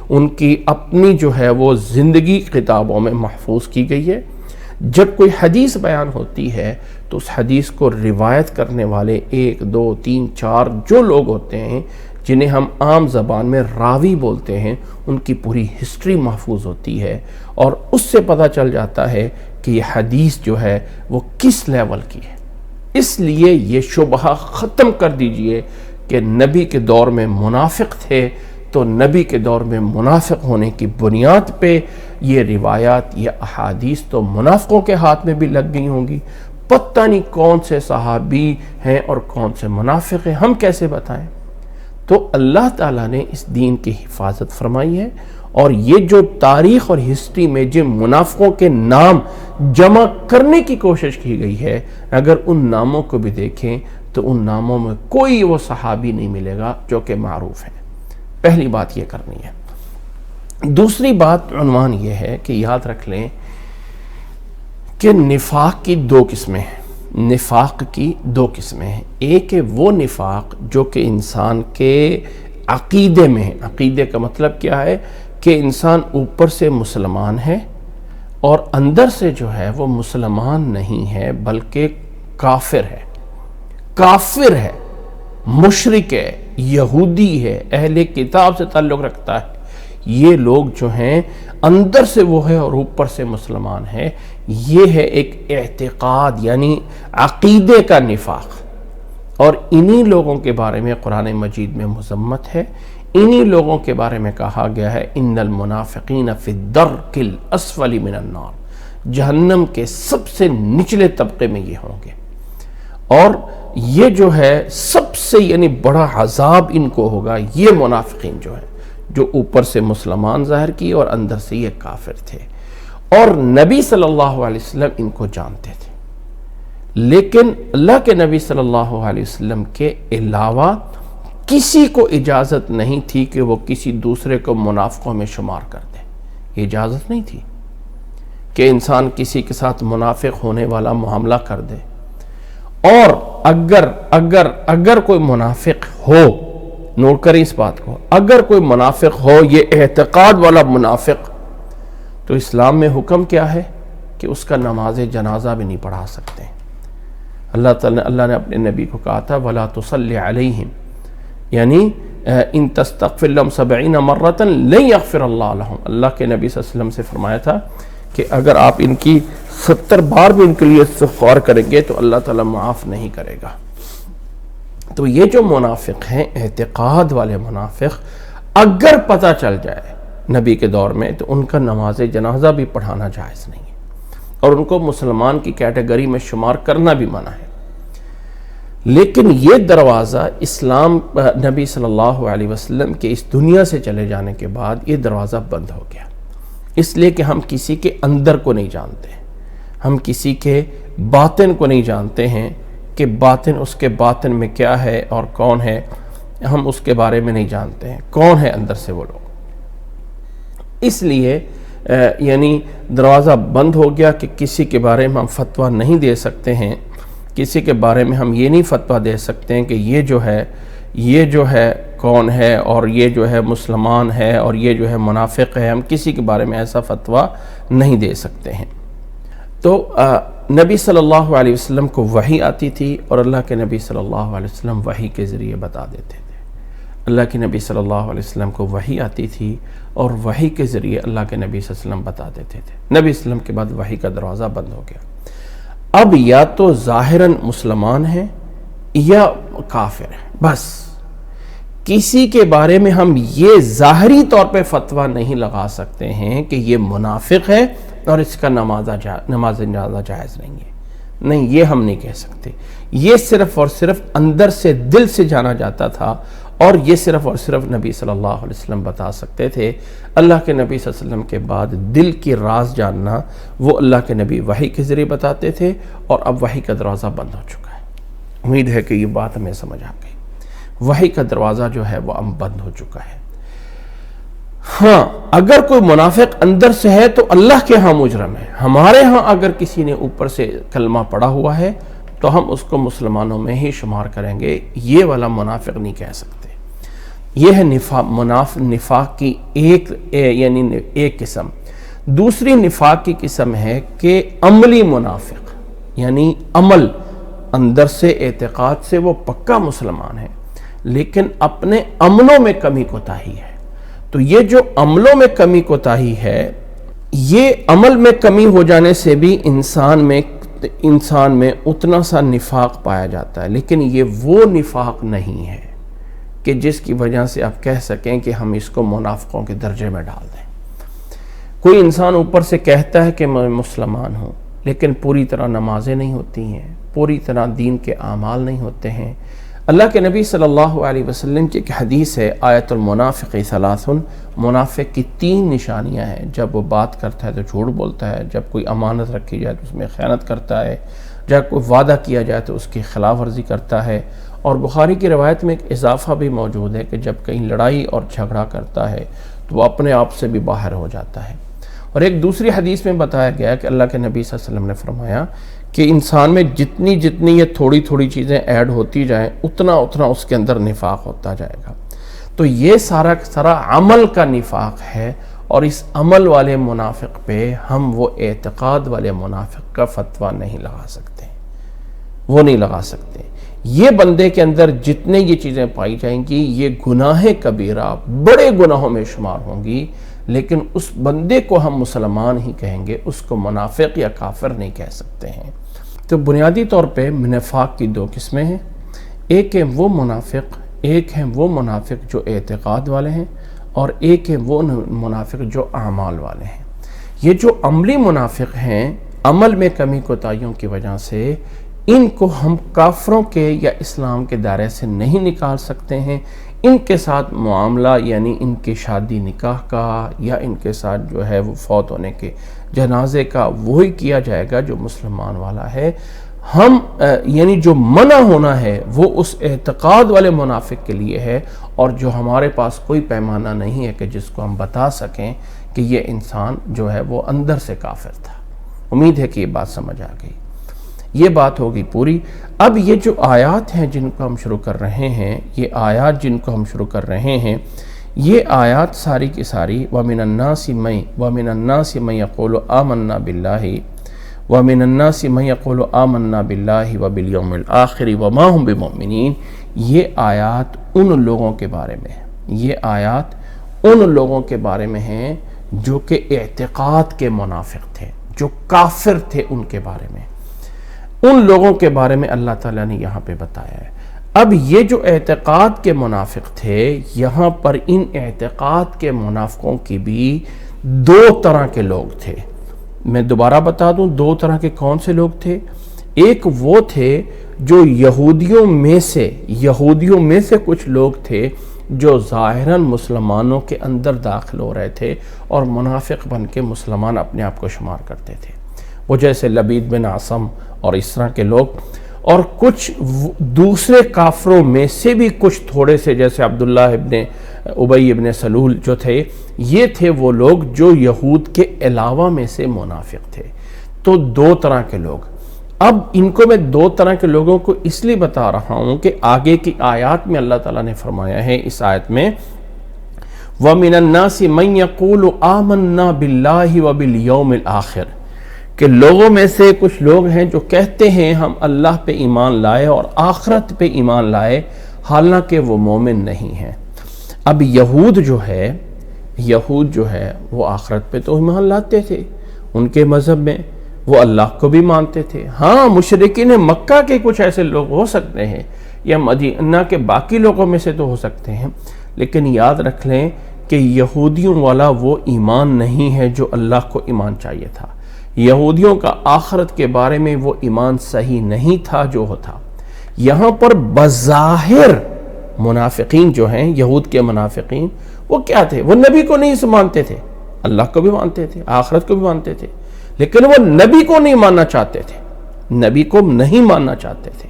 ان کی اپنی جو ہے وہ زندگی کتابوں میں محفوظ کی گئی ہے۔ جب کوئی حدیث بیان ہوتی ہے تو اس حدیث کو روایت کرنے والے 1 2 3 4 جو لوگ ہوتے ہیں جنہیں ہم عام زبان میں راوی بولتے ہیں، ان کی پوری ہسٹری محفوظ ہوتی ہے اور اس سے پتہ چل جاتا ہے کہ یہ حدیث جو ہے وہ کس لیول کی ہے۔ اس لیے یہ شبہ ختم کر دیجئے کہ نبی کے دور میں منافق تھے، تو نبی کے دور میں منافق ہونے کی بنیاد پہ یہ روایات، یہ احادیث تو منافقوں کے ہاتھ میں بھی لگ گئی ہوں گی۔ پتہ نہیں کون سے صحابی ہیں اور کون سے منافق ہیں، ہم کیسے بتائیں؟ تو اللہ تعالیٰ نے اس دین کی حفاظت فرمائی ہے، اور یہ جو تاریخ اور ہسٹری میں جن منافقوں کے نام جمع کرنے کی کوشش کی گئی ہے، اگر ان ناموں کو بھی دیکھیں تو ان ناموں میں کوئی وہ صحابی نہیں ملے گا جو کہ معروف ہیں۔ پہلی بات یہ کرنی ہے۔ دوسری بات، عنوان یہ ہے کہ یاد رکھ لیں کہ نفاق کی 2 قسمیں ہیں۔ نفاق کی 2 قسمیں ہیں۔ ایک ہے وہ نفاق جو کہ انسان کے عقیدے میں ہے۔ عقیدے کا مطلب کیا ہے کہ انسان اوپر سے مسلمان ہے اور اندر سے جو ہے وہ مسلمان نہیں ہے بلکہ کافر ہے، مشرک ہے، یہودی ہے، اہل کتاب سے تعلق رکھتا ہے۔ یہ لوگ جو ہیں اندر سے وہ ہے اور اوپر سے مسلمان ہے۔ یہ ہے ایک اعتقاد یعنی عقیدے کا نفاق، اور انہی لوگوں کے بارے میں قرآن مجید میں مذمت ہے۔ انہی لوگوں کے بارے میں کہا گیا ہے ان المنافقین فی الدرک الاسفل من النار، جہنم کے سب سے نچلے طبقے میں یہ ہوں گے، اور یہ جو ہے سب سے یعنی بڑا عذاب ان کو ہوگا۔ یہ منافقین جو ہے جو اوپر سے مسلمان ظاہر کی اور اندر سے یہ کافر تھے، اور نبی صلی اللہ علیہ وسلم ان کو جانتے تھے، لیکن اللہ کے نبی صلی اللہ علیہ وسلم کے علاوہ کسی کو اجازت نہیں تھی کہ وہ کسی دوسرے کو منافقوں میں شمار کر دے۔ یہ اجازت نہیں تھی کہ انسان کسی کے ساتھ منافق ہونے والا معاملہ کر دے، اور اگر کوئی منافق ہو، نوٹ کریں اس بات کو، اگر کوئی منافق ہو، یہ اعتقاد والا منافق، تو اسلام میں حکم کیا ہے کہ اس کا نماز جنازہ بھی نہیں پڑھا سکتے۔ اللہ نے اپنے نبی کو کہا تھا وَلَا تُصَلِّ عَلَيْهِمْ، یعنی ان تستغفر لهم 70 مرۃ لن یغفر اللہ لهم۔ اللہ کے نبی صلی اللہ علیہ وسلم سے فرمایا تھا کہ اگر آپ ان کی 70 بار بھی ان کے لیے استغفار کریں گے تو اللہ تعالیٰ معاف نہیں کرے گا۔ تو یہ جو منافق ہیں، اعتقاد والے منافق، اگر پتہ چل جائے نبی کے دور میں تو ان کا نماز جنازہ بھی پڑھانا جائز نہیں ہے، اور ان کو مسلمان کی کیٹیگری میں شمار کرنا بھی منع ہے۔ لیکن یہ دروازہ اسلام نبی صلی اللہ علیہ وسلم کے اس دنیا سے چلے جانے کے بعد یہ دروازہ بند ہو گیا، اس لیے کہ ہم کسی کے اندر کو نہیں جانتے، ہم کسی کے باطن کو نہیں جانتے ہیں کہ باطن، اس کے باطن میں کیا ہے اور کون ہے، ہم اس کے بارے میں نہیں جانتے ہیں کون ہے اندر سے وہ لوگ۔ اس لیے یعنی دروازہ بند ہو گیا کہ کسی کے بارے میں ہم فتویٰ نہیں دے سکتے ہیں کسی کے بارے میں ہم یہ نہیں فتویٰ دے سکتے ہیں کہ یہ جو ہے کون ہے اور یہ جو ہے مسلمان ہے اور یہ جو ہے منافق ہے. ہم کسی کے بارے میں ایسا فتویٰ نہیں دے سکتے ہیں. تو نبی صلی اللہ علیہ وسلم کو وحی آتی تھی اور اللہ کے نبی صلی اللہ علیہ وسلم وحی کے ذریعے بتا دیتے تھے. اللہ کے نبی صلی اللہ علیہ وسلم کو وحی آتی تھی اور وحی کے ذریعے اللہ کے نبی صلی اللہ علیہ وسلم بتا دیتے تھے. نبی صلی اللہ علیہ وسلم کے بعد وحی کا دروازہ بند ہو گیا. اب یا تو ظاہراً مسلمان ہیں یا کافر ہیں، بس کسی کے بارے میں ہم یہ ظاہری طور پہ فتویٰ نہیں لگا سکتے ہیں کہ یہ منافق ہے اور اس کا نماز جنازہ جائز نہیں ہے. نہیں، یہ ہم نہیں کہہ سکتے. یہ صرف اور صرف اندر سے دل سے جانا جاتا تھا اور یہ صرف اور صرف نبی صلی اللہ علیہ وسلم بتا سکتے تھے. اللہ کے نبی صلی اللہ علیہ وسلم کے بعد دل کی راز جاننا وہ اللہ کے نبی وحی کے ذریعے بتاتے تھے، اور اب وحی کا دروازہ بند ہو چکا ہے. امید ہے کہ یہ بات ہمیں سمجھ آ گئی. وحی کا دروازہ جو ہے وہ اب بند ہو چکا ہے. ہاں، اگر کوئی منافق اندر سے ہے تو اللہ کے ہاں مجرم ہے. ہمارے ہاں اگر کسی نے اوپر سے کلمہ پڑھا ہوا ہے تو ہم اس کو مسلمانوں میں ہی شمار کریں گے. یہ والا منافق نہیں کہہ سکتے. یہ ہے نفاق کی ایک قسم. دوسری نفاق کی قسم ہے کہ عملی منافق، یعنی عمل اندر سے اعتقاد سے وہ پکا مسلمان ہے لیکن اپنے عملوں میں کمی کوتاہی ہے. تو یہ جو عملوں میں کمی کوتاہی ہے، یہ عمل میں کمی ہو جانے سے بھی انسان میں اتنا سا نفاق پایا جاتا ہے، لیکن یہ وہ نفاق نہیں ہے کہ جس کی وجہ سے آپ کہہ سکیں کہ ہم اس کو منافقوں کے درجے میں ڈال دیں. کوئی انسان اوپر سے کہتا ہے کہ میں مسلمان ہوں لیکن پوری طرح نمازیں نہیں ہوتی ہیں، پوری طرح دین کے اعمال نہیں ہوتے ہیں. اللہ کے نبی صلی اللہ علیہ وسلم کی ایک حدیث ہے، آیت المنافق ثلاث، منافق کی 3 نشانیاں ہیں. جب وہ بات کرتا ہے تو جھوٹ بولتا ہے، جب کوئی امانت رکھی جائے تو اس میں خیانت کرتا ہے، جب کوئی وعدہ کیا جائے تو اس کی خلاف ورزی کرتا ہے. اور بخاری کی روایت میں ایک اضافہ بھی موجود ہے کہ جب کہیں لڑائی اور جھگڑا کرتا ہے تو وہ اپنے آپ سے بھی باہر ہو جاتا ہے. اور ایک دوسری حدیث میں بتایا گیا کہ اللہ کے نبی صلی اللہ علیہ وسلم نے فرمایا کہ انسان میں جتنی یہ تھوڑی چیزیں ایڈ ہوتی جائیں اتنا اس کے اندر نفاق ہوتا جائے گا. تو یہ سارا عمل کا نفاق ہے، اور اس عمل والے منافق پہ ہم وہ اعتقاد والے منافق کا فتویٰ نہیں لگا سکتے، وہ نہیں لگا سکتے. یہ بندے کے اندر جتنے یہ چیزیں پائی جائیں گی یہ گناہ کبیرہ، بڑے گناہوں میں شمار ہوں گی، لیکن اس بندے کو ہم مسلمان ہی کہیں گے، اس کو منافق یا کافر نہیں کہہ سکتے ہیں. تو بنیادی طور پہ نفاق کی 2 قسمیں ہیں. ایک ہے وہ منافق جو اعتقاد والے ہیں، اور ایک ہے وہ منافق جو اعمال والے ہیں. یہ جو عملی منافق ہیں، عمل میں کمی کوتاہیوں کی وجہ سے ان کو ہم کافروں کے یا اسلام کے دائرے سے نہیں نکال سکتے ہیں. ان کے ساتھ معاملہ، یعنی ان کی شادی نکاح کا یا ان کے ساتھ جو ہے وہ فوت ہونے کے جنازے کا وہی کیا جائے گا جو مسلمان والا ہے. ہم یعنی جو منع ہونا ہے وہ اس اعتقاد والے منافق کے لیے ہے، اور جو ہمارے پاس کوئی پیمانہ نہیں ہے کہ جس کو ہم بتا سکیں کہ یہ انسان جو ہے وہ اندر سے کافر تھا. امید ہے کہ یہ بات سمجھ آ گئی. یہ بات ہوگی پوری. اب یہ جو آیات ہیں جن کو ہم شروع کر رہے ہیں، یہ آیات ساری کی ساری وَمِنَ النَّاسِ مَن يَقُولُ آمَنَّا بِاللَّهِ وَمِنَ النَّاسِ مَن يَقُولُ آمَنَّا بِاللَّهِ وَبِالْيَوْمِ الْآخِرِ وَمَا هُمْ بِمُؤْمِنِينَ. یہ آیات ان لوگوں کے بارے میں ہیں، یہ آیات ان لوگوں کے بارے میں ہیں جو کہ اعتقاد کے منافق تھے، جو کافر تھے. ان کے بارے میں، ان لوگوں کے بارے میں اللہ تعالیٰ نے یہاں پہ بتایا ہے. اب یہ جو اعتقاد کے منافق تھے، یہاں پر ان اعتقاد کے منافقوں کی بھی 2 طرح کے لوگ تھے. میں دوبارہ بتا دوں 2 طرح کے کون سے لوگ تھے. ایک وہ تھے جو یہودیوں میں سے کچھ لوگ تھے جو ظاہراً مسلمانوں کے اندر داخل ہو رہے تھے اور منافق بن کے مسلمان اپنے آپ کو شمار کرتے تھے. وہ جیسے لبید بن عاصم اور اس طرح کے لوگ، اور کچھ دوسرے کافروں میں سے بھی کچھ تھوڑے سے، جیسے عبداللہ ابن ابی ابن سلول جو تھے، یہ تھے وہ لوگ جو یہود کے علاوہ میں سے منافق تھے. تو 2 طرح کے لوگ. اب ان کو میں دو طرح کے لوگوں کو اس لیے بتا رہا ہوں کہ آگے کی آیات میں اللہ تعالیٰ نے فرمایا ہے اس آیت میں وَمِنَ النَّاسِ مَن يَقُولُ آمَنَّا بِاللَّهِ وَبِالْيَوْمِ الْآخِرِ کہ لوگوں میں سے کچھ لوگ ہیں جو کہتے ہیں ہم اللہ پہ ایمان لائے اور آخرت پہ ایمان لائے، حالانکہ وہ مومن نہیں ہیں۔ اب یہود جو ہے وہ آخرت پہ تو ایمان لاتے تھے، ان کے مذہب میں وہ اللہ کو بھی مانتے تھے۔ ہاں مشرکین مکہ کے کچھ ایسے لوگ ہو سکتے ہیں یا مدینہ کے باقی لوگوں میں سے تو ہو سکتے ہیں، لیکن یاد رکھ لیں کہ یہودیوں والا وہ ایمان نہیں ہے جو اللہ کو ایمان چاہیے تھا۔ یہودیوں کا آخرت کے بارے میں وہ ایمان صحیح نہیں تھا جو تھا۔ یہاں پر بظاہر منافقین جو ہیں، یہود کے منافقین، وہ کیا تھے؟ وہ نبی کو نہیں مانتے تھے، اللہ کو بھی مانتے تھے، آخرت کو بھی مانتے تھے، لیکن وہ نبی کو نہیں ماننا چاہتے تھے، نبی کو نہیں ماننا چاہتے تھے۔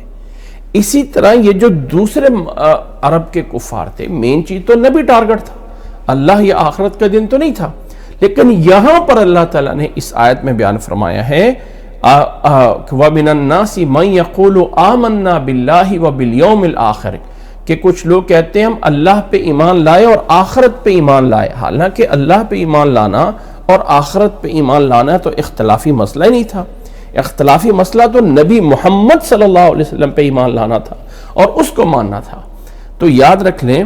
اسی طرح یہ جو دوسرے عرب کے کفار تھے، مین چیز تو نبی ٹارگٹ تھا، اللہ یا آخرت کا دن تو نہیں تھا۔ لیکن یہاں پر اللہ تعالیٰ نے اس آیت میں بیان فرمایا ہے وَمِنَ النَّاسِ مَن يَقُولُ آمَنَّا بِاللَّهِ وَبِالْيَوْمِ الْآخِرِ کہ کچھ لوگ کہتے ہیں ہم اللہ پہ ایمان لائے اور آخرت پہ ایمان لائے، حالانکہ اللہ پہ ایمان لانا اور آخرت پہ ایمان لانا تو اختلافی مسئلہ ہی نہیں تھا۔ اختلافی مسئلہ تو نبی محمد صلی اللہ علیہ وسلم پہ ایمان لانا تھا اور اس کو ماننا تھا۔ تو یاد رکھ لیں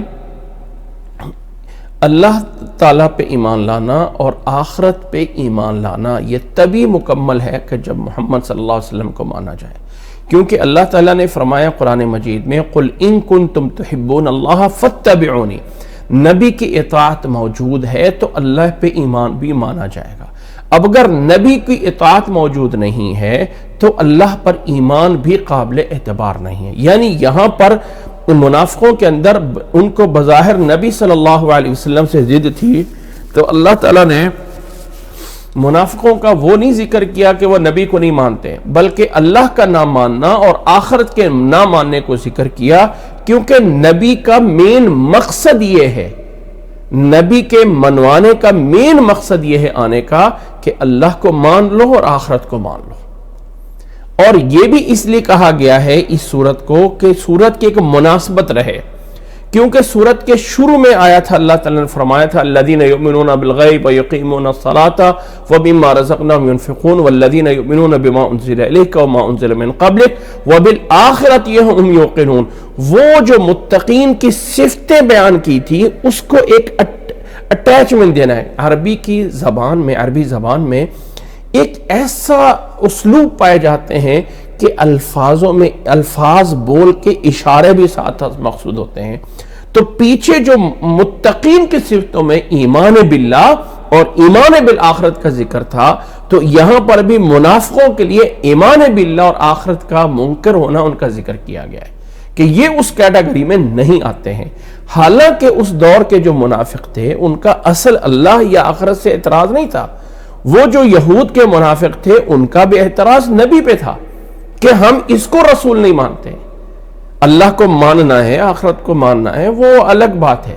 اللہ تعالیٰ پہ ایمان لانا اور آخرت پہ ایمان لانا یہ تبھی مکمل ہے کہ جب محمد صلی اللہ علیہ وسلم کو مانا جائے، کیونکہ اللہ تعالیٰ نے فرمایا قرآن مجید میں قُلْ إِن كُنتُمْ تُحِبُّونَ اللَّهَ فَاتَّبِعُونِي، نبی کی اطاعت موجود ہے تو اللہ پہ ایمان بھی مانا جائے گا۔ اب اگر نبی کی اطاعت موجود نہیں ہے تو اللہ پر ایمان بھی قابل اعتبار نہیں ہے۔ یعنی یہاں پر منافقوں کے اندر ان کو بظاہر نبی صلی اللہ علیہ وسلم سے ضد تھی، تو اللہ تعالیٰ نے منافقوں کا وہ نہیں ذکر کیا کہ وہ نبی کو نہیں مانتے، بلکہ اللہ کا نہ ماننا اور آخرت کے نہ ماننے کو ذکر کیا، کیونکہ نبی کا مین مقصد یہ ہے، نبی کے منوانے کا مین مقصد یہ ہے آنے کا کہ اللہ کو مان لو اور آخرت کو مان لو۔ اور یہ بھی اس لیے کہا گیا ہے اس سورت کو کہ سورت کی ایک مناسبت رہے، کیونکہ سورت کے شروع میں آیا تھا اللہ تعالیٰ نے فرمایا تھا الذین یؤمنون بالغیب ویقیمون الصلاۃ ومما رزقناہم ینفقون والذین یؤمنون بما انزل الیک وما انزل من قبلک وبالآخرۃ ہم یوقنون۔ وہ جو متقین کی صفتیں بیان کی تھی اس کو ایک اٹیچمنٹ دینا ہے۔ عربی زبان میں ایک ایسا اسلوب پائے جاتے ہیں کہ الفاظ بول کے اشارے بھی ساتھ مقصود ہوتے ہیں۔ تو پیچھے جو متقین کی صفتوں میں ایمان باللہ اور ایمان بالآخرت کا ذکر تھا، تو یہاں پر بھی منافقوں کے لیے ایمان باللہ اور آخرت کا منکر ہونا ان کا ذکر کیا گیا ہے کہ یہ اس کیٹیگری میں نہیں آتے ہیں۔ حالانکہ اس دور کے جو منافق تھے ان کا اصل اللہ یا آخرت سے اعتراض نہیں تھا۔ وہ جو یہود کے منافق تھے ان کا بھی اعتراض نبی پہ تھا کہ ہم اس کو رسول نہیں مانتے، اللہ کو ماننا ہے، آخرت کو ماننا ہے، وہ الگ بات ہے۔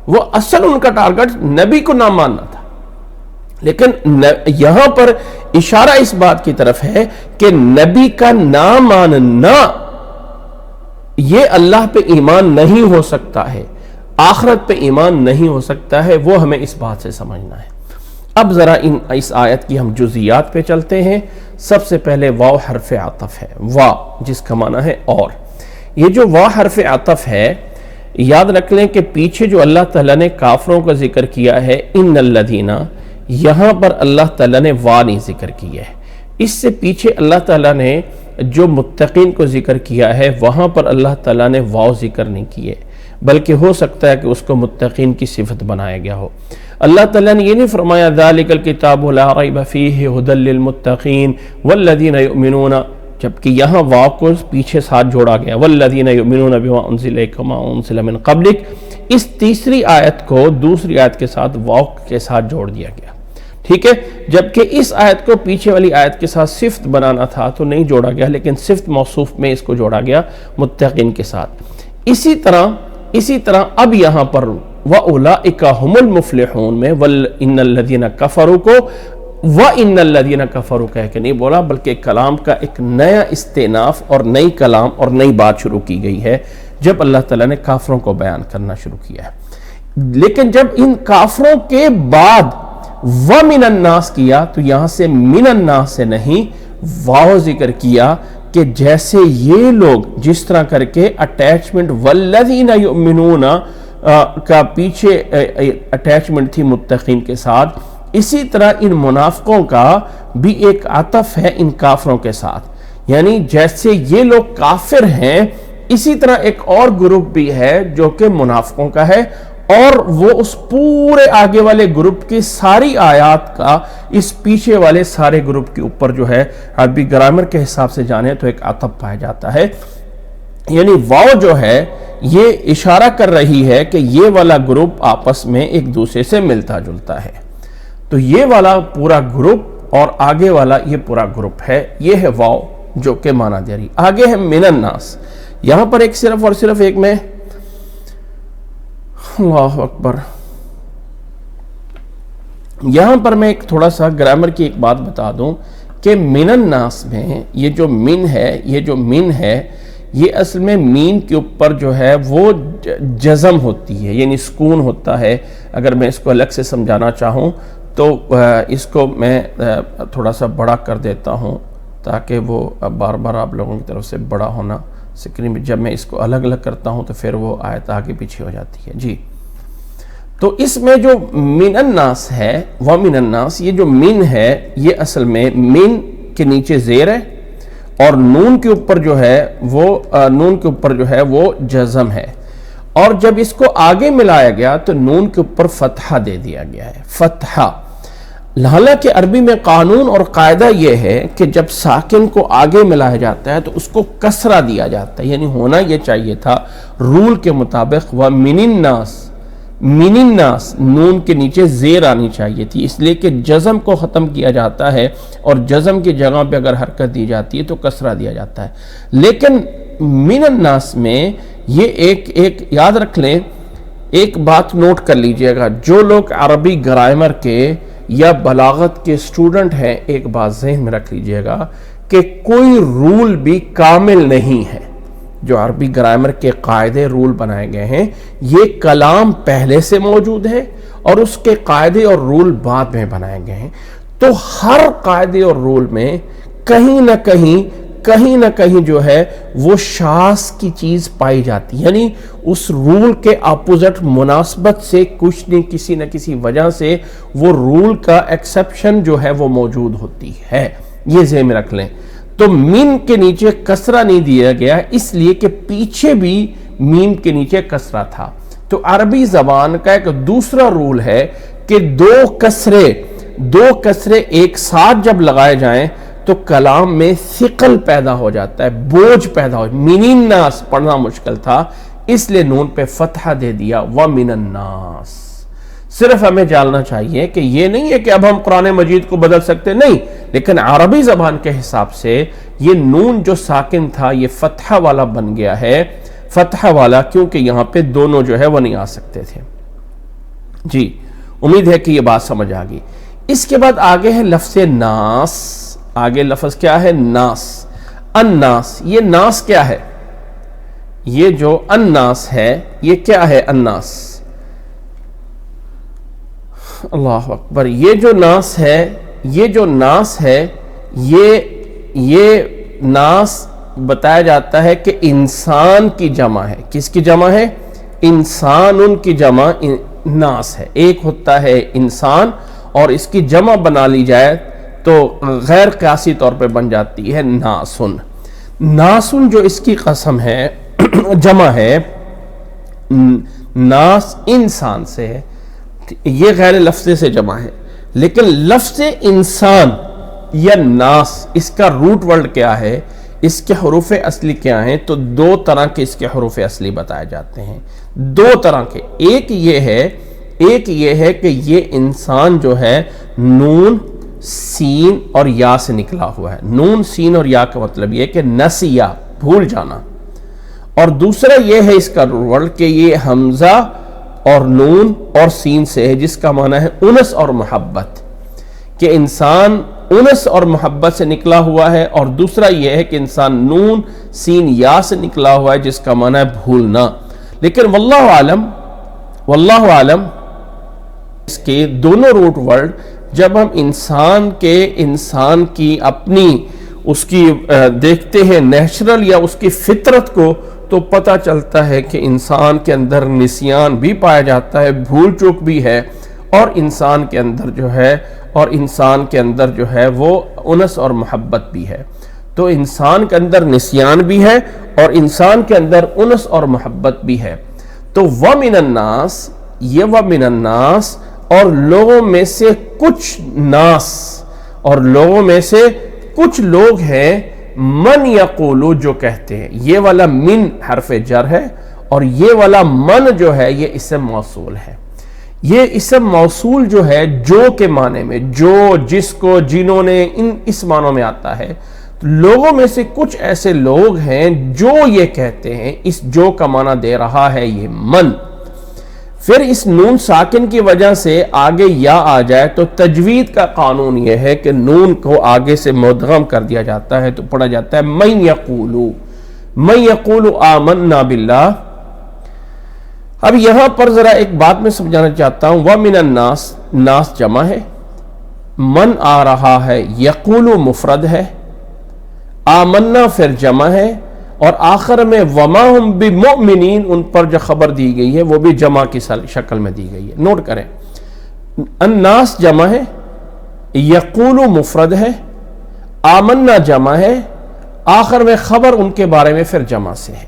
وہ اصل ان کا ٹارگٹ نبی کو نہ ماننا تھا۔ لیکن یہاں پر اشارہ اس بات کی طرف ہے کہ نبی کا نہ ماننا یہ اللہ پہ ایمان نہیں ہو سکتا ہے، آخرت پہ ایمان نہیں ہو سکتا ہے، وہ ہمیں اس بات سے سمجھنا ہے۔ اب ذرا اس آیت کی ہم جزیات پہ چلتے ہیں۔ سب سے پہلے واو حرف عطف ہے، وا جس کا معنی ہے اور۔ یہ جو وا حرف عطف ہے، یاد رکھ لیں کہ پیچھے جو اللہ تعالیٰ نے کافروں کا ذکر کیا ہے ان الذین، یہاں پر اللہ تعالیٰ نے وا نہیں ذکر کیا ہے۔ اس سے پیچھے اللہ تعالیٰ نے جو متقین کو ذکر کیا ہے وہاں پر اللہ تعالیٰ نے واو ذکر نہیں کیے، بلکہ ہو سکتا ہے کہ اس کو متقین کی صفت بنایا گیا ہو۔ اللہ تعالیٰ نے یہ نہیں فرمایا ذالک الکتاب لا ریب فیہ ھدی للمتقین والذین یؤمنون، جبکہ یہاں واو کو پیچھے ساتھ جوڑا گیا والذین یؤمنون بما انزل الیک وما انزل من قبلک۔ اس تیسری آیت کو دوسری آیت کے ساتھ واو کے ساتھ جوڑ دیا گیا، ٹھیک ہے، جبکہ اس آیت کو پیچھے والی آیت کے ساتھ صفت بنانا تھا تو نہیں جوڑا گیا، لیکن صفت موصوف میں اس کو جوڑا گیا متقین کے ساتھ۔ اسی طرح اب یہاں پر وَأُولَئِكَ هُمُ الْمُفْلِحُونَ میں وَإِنَّ الَّذِينَ كَفَرُوا کو وَإِنَّ الَّذِينَ كَفَرُوا کہہ کے نہیں بولا، بلکہ کلام کا ایک نیا استئناف اور نئی کلام اور نئی بات شروع کی گئی ہے جب اللہ تعالیٰ نے کافروں کو بیان کرنا شروع کیا ہے. لیکن جب ان کافروں کے بعد وَمِنَ النَّاسِ کیا تو یہاں سے مِنَ النَّاسِ سے نہیں واو ذکر کیا کہ جیسے یہ لوگ جس طرح کر کے اٹیچمنٹ وَالَّذِينَ يُؤْمِنُونَ کا پیچھے اٹیچمنٹ تھی متقین کے ساتھ، اسی طرح ان منافقوں کا بھی ایک عطف ہے ان کافروں کے ساتھ. یعنی جیسے یہ لوگ کافر ہیں اسی طرح ایک اور گروپ بھی ہے جو کہ منافقوں کا ہے، اور وہ اس پورے آگے والے گروپ کی ساری آیات کا اس پیچھے والے سارے گروپ کے اوپر جو ہے عربی گرامر کے حساب سے جانے تو ایک عطف پایا جاتا ہے. یعنی واو جو ہے یہ اشارہ کر رہی ہے کہ یہ والا گروپ آپس میں ایک دوسرے سے ملتا جلتا ہے. تو یہ والا پورا گروپ اور آگے والا یہ پورا گروپ ہے، یہ ہے واو جو کہ معنی دے رہی. آگے ہے من الناس. یہاں پر ایک صرف اور صرف ایک میں اللہ اکبر، یہاں پر میں ایک تھوڑا سا گرامر کی ایک بات بتا دوں کہ من الناس میں یہ جو من ہے یہ اصل میں مین کے اوپر جو ہے وہ جزم ہوتی ہے، یعنی سکون ہوتا ہے. اگر میں اس کو الگ سے سمجھانا چاہوں تو اس کو میں تھوڑا سا بڑا کر دیتا ہوں تاکہ وہ بار بار آپ لوگوں کی طرف سے بڑا ہونا سکرین میں، جب میں اس کو الگ الگ کرتا ہوں تو پھر وہ آیت آگے پیچھے ہو جاتی ہے. جی تو اس میں جو من الناس ہے وَمِنَ النَّاسِ، یہ جو من ہے یہ اصل میں من کے نیچے زیر ہے اور نون کے اوپر جو ہے وہ جزم ہے، اور جب اس کو آگے ملایا گیا تو نون کے اوپر فتحہ دے دیا گیا ہے، فتحہ. حالانکہ عربی میں قانون اور قاعدہ یہ ہے کہ جب ساکن کو آگے ملایا جاتا ہے تو اس کو کسرہ دیا جاتا ہے، یعنی ہونا یہ چاہیے تھا رول کے مطابق وَمِنِ النَّاسِ، من الناس نون کے نیچے زیر آنی چاہیے تھی، اس لیے کہ جزم کو ختم کیا جاتا ہے اور جزم کی جگہ پہ اگر حرکت دی جاتی ہے تو کسرہ دیا جاتا ہے. لیکن من الناس میں یہ ایک یاد رکھ لیں، ایک بات نوٹ کر لیجئے گا، جو لوگ عربی گرامر کے یا بلاغت کے سٹوڈنٹ ہیں ایک بات ذہن میں رکھ لیجئے گا کہ کوئی رول بھی کامل نہیں ہے. جو عربی گرامر کے قاعدے رول بنائے گئے ہیں یہ کلام پہلے سے موجود ہے اور اس کے قاعدے اور رول بعد میں بنائے گئے ہیں. تو ہر قاعدے اور رول میں کہیں نہ کہیں جو ہے وہ شاذ کی چیز پائی جاتی، یعنی اس رول کے اپوزٹ مناسبت سے کچھ نہیں، کسی نہ کسی وجہ سے وہ رول کا ایکسپشن جو ہے وہ موجود ہوتی ہے. یہ ذہن میں رکھ لیں. تو میم کے نیچے کسرہ نہیں دیا گیا اس لیے کہ پیچھے بھی میم کے نیچے کسرہ تھا. تو عربی زبان کا ایک دوسرا رول ہے کہ دو کسرے ایک ساتھ جب لگائے جائیں تو کلام میں ثقل پیدا ہو جاتا ہے، بوجھ پیدا ہو. من الناس پڑھنا مشکل تھا اس لیے نون پہ فتحہ دے دیا وَمِنَ النَّاسِ. صرف ہمیں جاننا چاہیے کہ یہ نہیں ہے کہ اب ہم قرآن مجید کو بدل سکتے، نہیں، لیکن عربی زبان کے حساب سے یہ نون جو ساکن تھا یہ فتحہ والا بن گیا ہے، فتحہ والا، کیونکہ یہاں پہ دونوں جو ہے وہ نہیں آ سکتے تھے. جی امید ہے کہ یہ بات سمجھ آ گئی. اس کے بعد آگے ہے لفظ ناس. آگے لفظ کیا ہے؟ ناس. الناس. یہ ناس کیا ہے؟ یہ جو الناس ہے یہ کیا ہے؟ الناس، اللہ اکبر. یہ جو ناس ہے یہ ناس بتایا جاتا ہے کہ انسان کی جمع ہے. کس کی جمع ہے؟ انسان. ان کی جمع ناس ہے. ایک ہوتا ہے انسان اور اس کی جمع بنا لی جائے تو غیر قیاسی طور پہ بن جاتی ہے ناسن. ناسن جو اس کی قسم ہے جمع ہے، ناس انسان سے ہے، یہ غیر لفظ سے جمع ہے. لیکن لفظ انسان یا ناس اس کا روٹ ورڈ کیا ہے، اس کے حروف اصلی کیا ہیں؟ تو دو طرح کے اس کے حروف اصلی بتائے جاتے ہیں، دو طرح کے. ایک یہ ہے کہ یہ انسان جو ہے نون سین اور یا سے نکلا ہوا ہے. نون سین اور یا کا مطلب یہ کہ نسیا بھول جانا. اور دوسرا یہ ہے اس کا ورڈ کہ یہ حمزہ اور نون اور سین سے ہے جس کا معنی ہے انس اور محبت. کہ انسان انس اور محبت سے نکلا ہوا ہے، اور دوسرا یہ ہے کہ انسان نون سین یا سے نکلا ہوا ہے جس کا معنی ہے بھولنا. لیکن واللہ عالم اس کے دونوں روٹ ورڈ جب ہم انسان کی اپنی اس کی دیکھتے ہیں نیچرل یا اس کی فطرت کو، تو پتہ چلتا ہے کہ انسان کے اندر نسیان بھی پایا جاتا ہے، بھول چوک بھی ہے، اور انسان کے اندر جو ہے وہ انس اور محبت بھی ہے. تو انسان کے اندر نسیان بھی ہے اور انسان کے اندر انس اور محبت بھی ہے. تو وَمِنَ النَّاسِ، یہ وَمِنَ النَّاسِ اور لوگوں میں سے کچھ ناس، اور لوگوں میں سے کچھ لوگ ہیں، من یقولو جو کہتے ہیں. یہ والا من حرف جر ہے اور یہ والا من جو ہے یہ اسم موصول ہے. یہ اسم موصول جو ہے جو کے معنی میں، جو، جس کو، جنہوں نے، اس معنوں میں آتا ہے. لوگوں میں سے کچھ ایسے لوگ ہیں جو یہ کہتے ہیں. اس جو کا معنی دے رہا ہے یہ من. پھر اس نون ساکن کی وجہ سے آگے یا آ جائے تو تجوید کا قانون یہ ہے کہ نون کو آگے سے مدغم کر دیا جاتا ہے، تو پڑھا جاتا ہے من یقولو آمنا باللہ. اب یہاں پر ذرا ایک بات میں سمجھانا چاہتا ہوں. وَمِنَ النَّاسِ، ناس جمع ہے، من آ رہا ہے، یقولو مفرد ہے، آمنا پھر جمع ہے، اور آخر میں وما ہم بمؤمنین ان پر جو خبر دی گئی ہے وہ بھی جمع کی شکل میں دی گئی ہے. نوٹ کریں، الناس جمع ہے، یقولو مفرد ہے، آمنا جمع ہے، آخر میں خبر ان کے بارے میں پھر جمع سے ہے.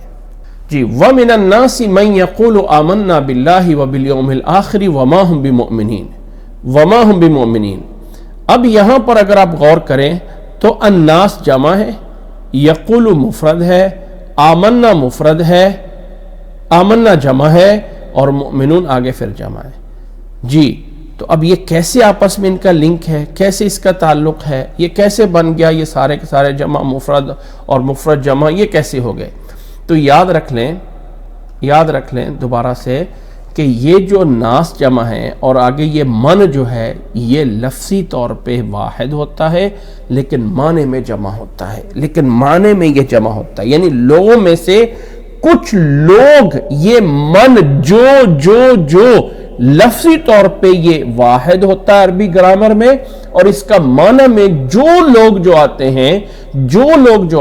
جی، وَمِنَ النَّاسِ مَن يَقُولُ آمَنَّا بِاللَّهِ وَبِالْيَوْمِ الْآخِرِ وَمَا هُم بِمُؤْمِنِينَ. اب یہاں پر اگر آپ غور کریں تو الناس جمع ہے، یقول مفرد ہے، آمنا مفرد ہے، آمنا جمع ہے، اور مؤمنون آگے پھر جمع ہے. جی، تو اب یہ کیسے آپس میں ان کا لنک ہے، کیسے اس کا تعلق ہے، یہ کیسے بن گیا، یہ سارے کے سارے جمع مفرد اور مفرد جمع یہ کیسے ہو گئے؟ تو یاد رکھ لیں دوبارہ سے کہ یہ جو ناس جمع ہے اور آگے یہ من جو ہے یہ لفظی طور پہ واحد ہوتا ہے لیکن معنی میں جمع ہوتا ہے، یعنی لوگوں میں سے کچھ لوگ یہ من جو لفظی طور پہ یہ واحد ہوتا ہے عربی گرامر میں، اور اس کا معنی میں جو لوگ جو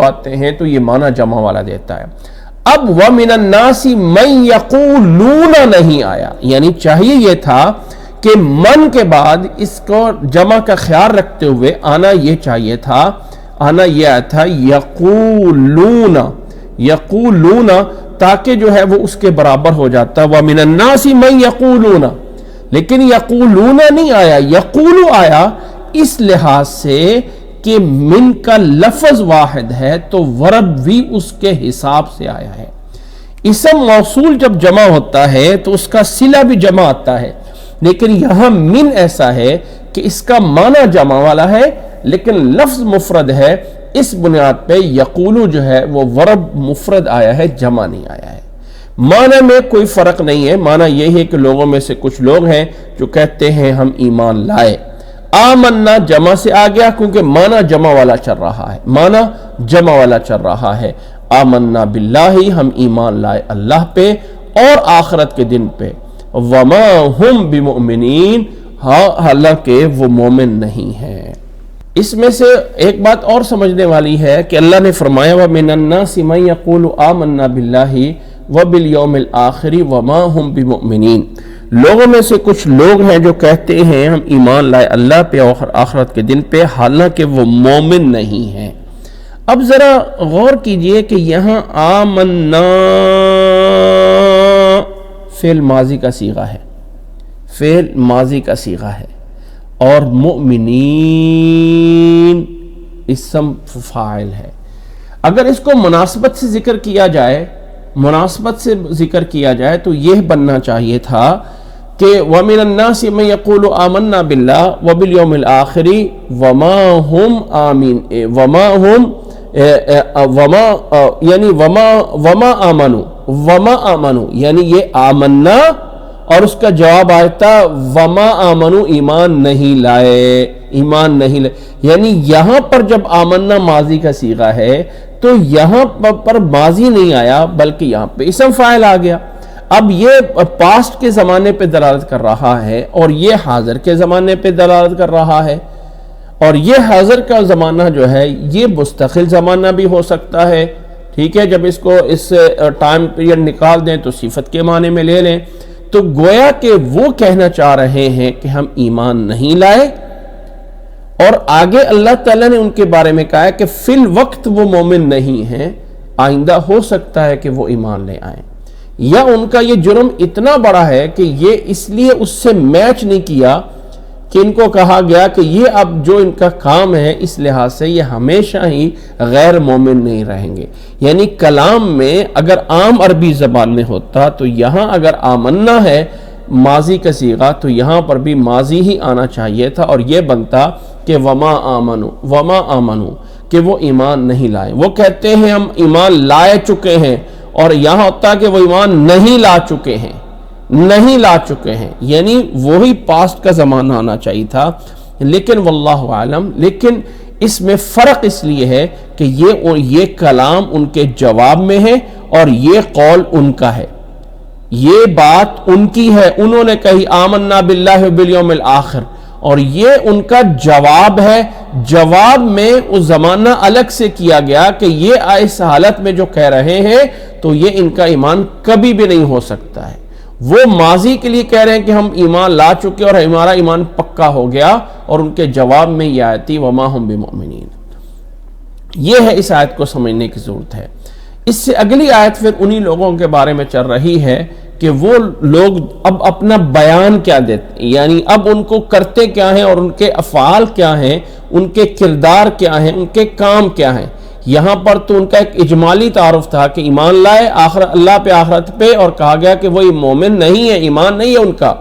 آتے ہیں تو یہ معنی جمع والا دیتا ہے. اب وَمِنَ النَّاسِ مَن يَقُولُونَ نہیں آیا، یعنی چاہیے یہ تھا کہ من کے بعد اس کو جمع کا خیال رکھتے ہوئے آنا یہ آیا تھا یقولون، تاکہ جو ہے وہ اس کے برابر ہو جاتا. وَمِنَ النَّاسِ مَن يَقُولُونَ، لیکن یقولون نہیں آیا، یقولو آیا، اس لحاظ سے کہ من کا لفظ واحد ہے تو ورب بھی اس کے حساب سے آیا ہے. اسم موصول جب جمع ہوتا ہے تو اس کا صلہ بھی جمع آتا ہے، لیکن یہاں من ایسا ہے کہ اس کا معنی جمع والا ہے لیکن لفظ مفرد ہے. اس بنیاد پہ یقولو جو ہے وہ ورب مفرد آیا ہے، جمع نہیں آیا ہے. معنی میں کوئی فرق نہیں ہے، معنی یہ ہے کہ لوگوں میں سے کچھ لوگ ہیں جو کہتے ہیں ہم ایمان لائے. آمنا جمع سے آ گیا کیونکہ معنی جمع والا چل رہا ہے. آمنا باللہ، ہم ایمان لائے اللہ پہ اور آخرت کے دن پہ. وما ہم بمؤمنین، حالانکہ وہ مومن نہیں ہیں. اس میں سے ایک بات اور سمجھنے والی ہے کہ اللہ نے فرمایا وَمِنَ النَّاسِ مَن يَقُولُ آمَنَّا بِاللَّهِ وَبِالْيَوْمِ الْآخِرِ وَمَا هُمْ بِمُؤْمِنِينَ. لوگوں میں سے کچھ لوگ ہیں جو کہتے ہیں ہم ایمان لائے اللہ پہ اور آخرت کے دن پہ، حالانکہ وہ مومن نہیں ہیں. اب ذرا غور کیجئے کہ یہاں آمنا فعل ماضی کا صیغہ ہے اور مؤمنین اسم فاعل ہے. اگر اس کو مناسبت سے ذکر کیا جائے تو یہ بننا چاہیے تھا کہ وَمِنَ النَّاسِ مَن يَقُولُ آمَنَّا بِاللَّهِ وَبِالْيَوْمِ الْآخِرِ وَمَا آمَنُوا، یعنی یہ آمنا اور اس کا جواب آیا تھا وما آمنو، ایمان نہیں لائے، ایمان نہیں لائے. یعنی یہاں پر جب آمنا ماضی کا صیغہ ہے تو یہاں پر ماضی نہیں آیا بلکہ یہاں پہ اسم فاعل آ گیا. اب یہ پاسٹ کے زمانے پہ دلالت کر رہا ہے اور یہ حاضر کے زمانے پہ دلالت کر رہا ہے. اور یہ حاضر کا زمانہ جو ہے یہ مستقل زمانہ بھی ہو سکتا ہے. ٹھیک ہے، جب اس کو اس ٹائم پیریڈ نکال دیں تو صفت کے معنی میں لے لیں، تو گویا کہ وہ کہنا چاہ رہے ہیں کہ ہم ایمان نہیں لائے. اور آگے اللہ تعالیٰ نے ان کے بارے میں کہا ہے کہ فی الوقت وہ مومن نہیں ہیں، آئندہ ہو سکتا ہے کہ وہ ایمان لے آئیں. یا ان کا یہ جرم اتنا بڑا ہے کہ یہ اس لیے اس سے میچ نہیں کیا کہ ان کو کہا گیا کہ یہ اب جو ان کا کام ہے اس لحاظ سے یہ ہمیشہ ہی غیر مومن نہیں رہیں گے. یعنی کلام میں اگر عام عربی زبان میں ہوتا تو یہاں اگر آمنا ہے ماضی کا صیغہ تو یہاں پر بھی ماضی ہی آنا چاہیے تھا اور یہ بنتا کہ وما آمنو کہ وہ ایمان نہیں لائے. وہ کہتے ہیں ہم ایمان لائے چکے ہیں، اور یہاں ہوتا کہ وہ ایمان نہیں لا چکے ہیں، نہیں لا چکے ہیں، یعنی وہی پاسٹ کا زمانہ آنا چاہیے تھا. لیکن واللہ عالم، لیکن اس میں فرق اس لیے ہے کہ یہ کلام ان کے جواب میں ہے اور یہ قول ان کا ہے، یہ بات ان کی ہے، انہوں نے کہی آمنا باللہ وبالیوم الآخر، اور یہ ان کا جواب ہے. جواب میں اس زمانہ الگ سے کیا گیا کہ یہ اس حالت میں جو کہہ رہے ہیں تو یہ ان کا ایمان کبھی بھی نہیں ہو سکتا ہے. وہ ماضی کے لیے کہہ رہے ہیں کہ ہم ایمان لا چکے اور ہمارا ایمان پکا ہو گیا، اور ان کے جواب میں یہ آیتی وما ہم بمؤمنین. یہ ہے اس آیت کو سمجھنے کی ضرورت ہے. اس سے اگلی آیت پھر انہی لوگوں کے بارے میں چل رہی ہے کہ وہ لوگ اب اپنا بیان کیا دیتے ہیں، یعنی اب ان کو کرتے کیا ہیں اور ان کے افعال کیا ہیں، ان کے کردار کیا ہیں، ان کے کام کیا ہیں. یہاں پر تو ان کا ایک اجمالی تعارف تھا کہ ایمان لائے اللہ پہ، آخرت پہ، اور کہا گیا کہ وہ مومن نہیں ہے، ایمان نہیں ہے ان کا.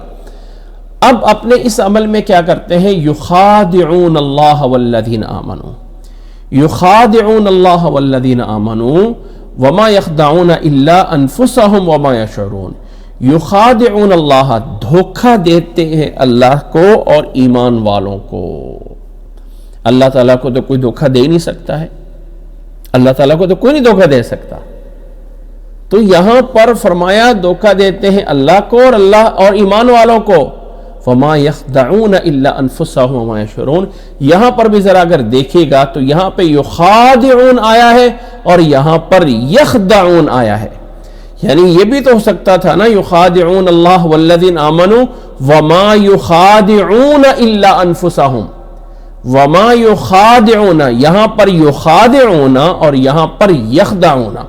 اب اپنے اس عمل میں کیا کرتے ہیں؟ یخادعون اللہ والذین آمنوا، یخادعون اللہ والذین آمنوا وما یخدعون الا انفسهم وما یشعرون. یخادعون اللہ، دھوکہ دیتے ہیں اللہ کو اور ایمان والوں کو. اللہ تعالیٰ کو تو کوئی دھوکہ دے ہی نہیں سکتا ہے، اللہ تعالیٰ کو تو کوئی نہیں دھوکہ دے سکتا. تو یہاں پر فرمایا دھوکہ دیتے ہیں اللہ کو اور اللہ اور ایمان والوں کو. وما یخدعون الا انفسهم وما یشعرون. یہاں پر بھی ذرا اگر دیکھے گا تو یہاں پہ یخادعون آیا ہے اور یہاں پر یخدعون آیا ہے. یعنی یہ بھی تو ہو سکتا تھا نا یخادعون اللہ والذین آمنوا وما یخادعون الا انفسهم، وما یخادعون، یہاں پر یخادعون اور یہاں پر یخدعون،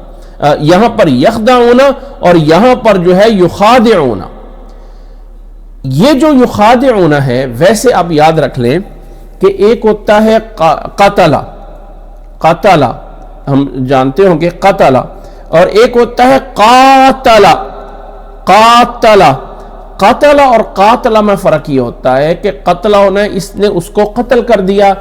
یہاں پر یخدعون اور یہاں پر جو ہے یخادعون. یہ جو یخادعون ہے ویسے آپ یاد رکھ لیں کہ ایک ہوتا ہے قتل، قتل ہم جانتے ہوں کہ قتل، اور ایک ہوتا ہے قاتل، قاتل. قتل اور قاتل میں فرق یہ ہوتا ہے کہ قتل ہونا اس نے اس کو قتل کر دیا،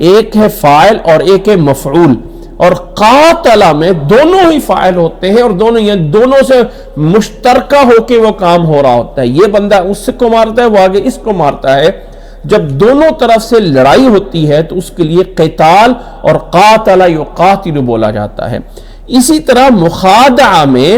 ایک ہے فاعل اور ایک ہے مفعول. اور قاتل میں دونوں ہی فاعل ہوتے ہیں اور دونوں سے مشترکہ ہو کے وہ کام ہو رہا ہوتا ہے. یہ بندہ اس کو مارتا ہے، وہ آگے اس کو مارتا ہے. جب دونوں طرف سے لڑائی ہوتی ہے تو اس کے لیے قتال اور قاتل یقاتل بولا جاتا ہے. اسی طرح مخادعہ میں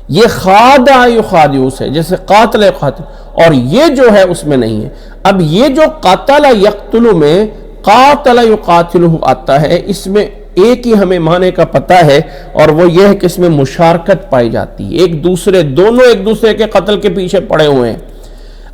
یہ خادع یخادع سے، جیسے قاتل قاتل، اور یہ جو ہے اس میں نہیں ہے. اب یہ جو قتل یقتل میں قاتل یقاتلہ آتا ہے، اس میں ایک ہی ہمیں معنی کا پتہ ہے اور وہ یہ ہے کہ اس میں مشارکت پائی جاتی ہے، دونوں ایک دوسرے کے قتل کے پیچھے پڑے ہوئے ہیں.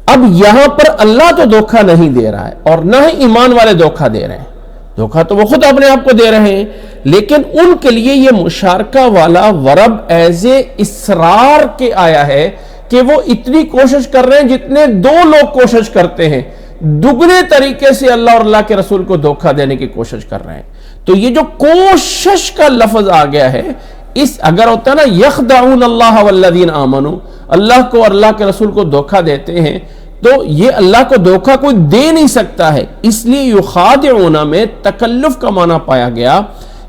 اب یہاں پر اللہ تو دھوکہ نہیں دے رہا ہے اور نہ ہی ایمان والے دھوکہ دے رہے ہیں، دھوکہ تو وہ خود اپنے آپ کو دے رہے ہیں، لیکن ان کے لیے یہ مشارکہ والا ورب ایز اے اصرار کے آیا ہے کہ وہ اتنی کوشش کر رہے ہیں جتنے دو لوگ کوشش کرتے ہیں، دگنے طریقے سے اللہ اور اللہ کے رسول کو دھوکہ دینے کی کوشش کر رہے ہیں. تو یہ جو کوشش کا لفظ آ گیا ہے، اس اگر ہوتا ہے نا یخدعون اللہ والذین آمنوا، اللہ کو اور اللہ کے رسول کو دھوکہ دیتے ہیں، تو یہ اللہ کو دھوکہ کوئی دے نہیں سکتا ہے. اس لیے یخادعون میں تکلف کا معنی پایا گیا،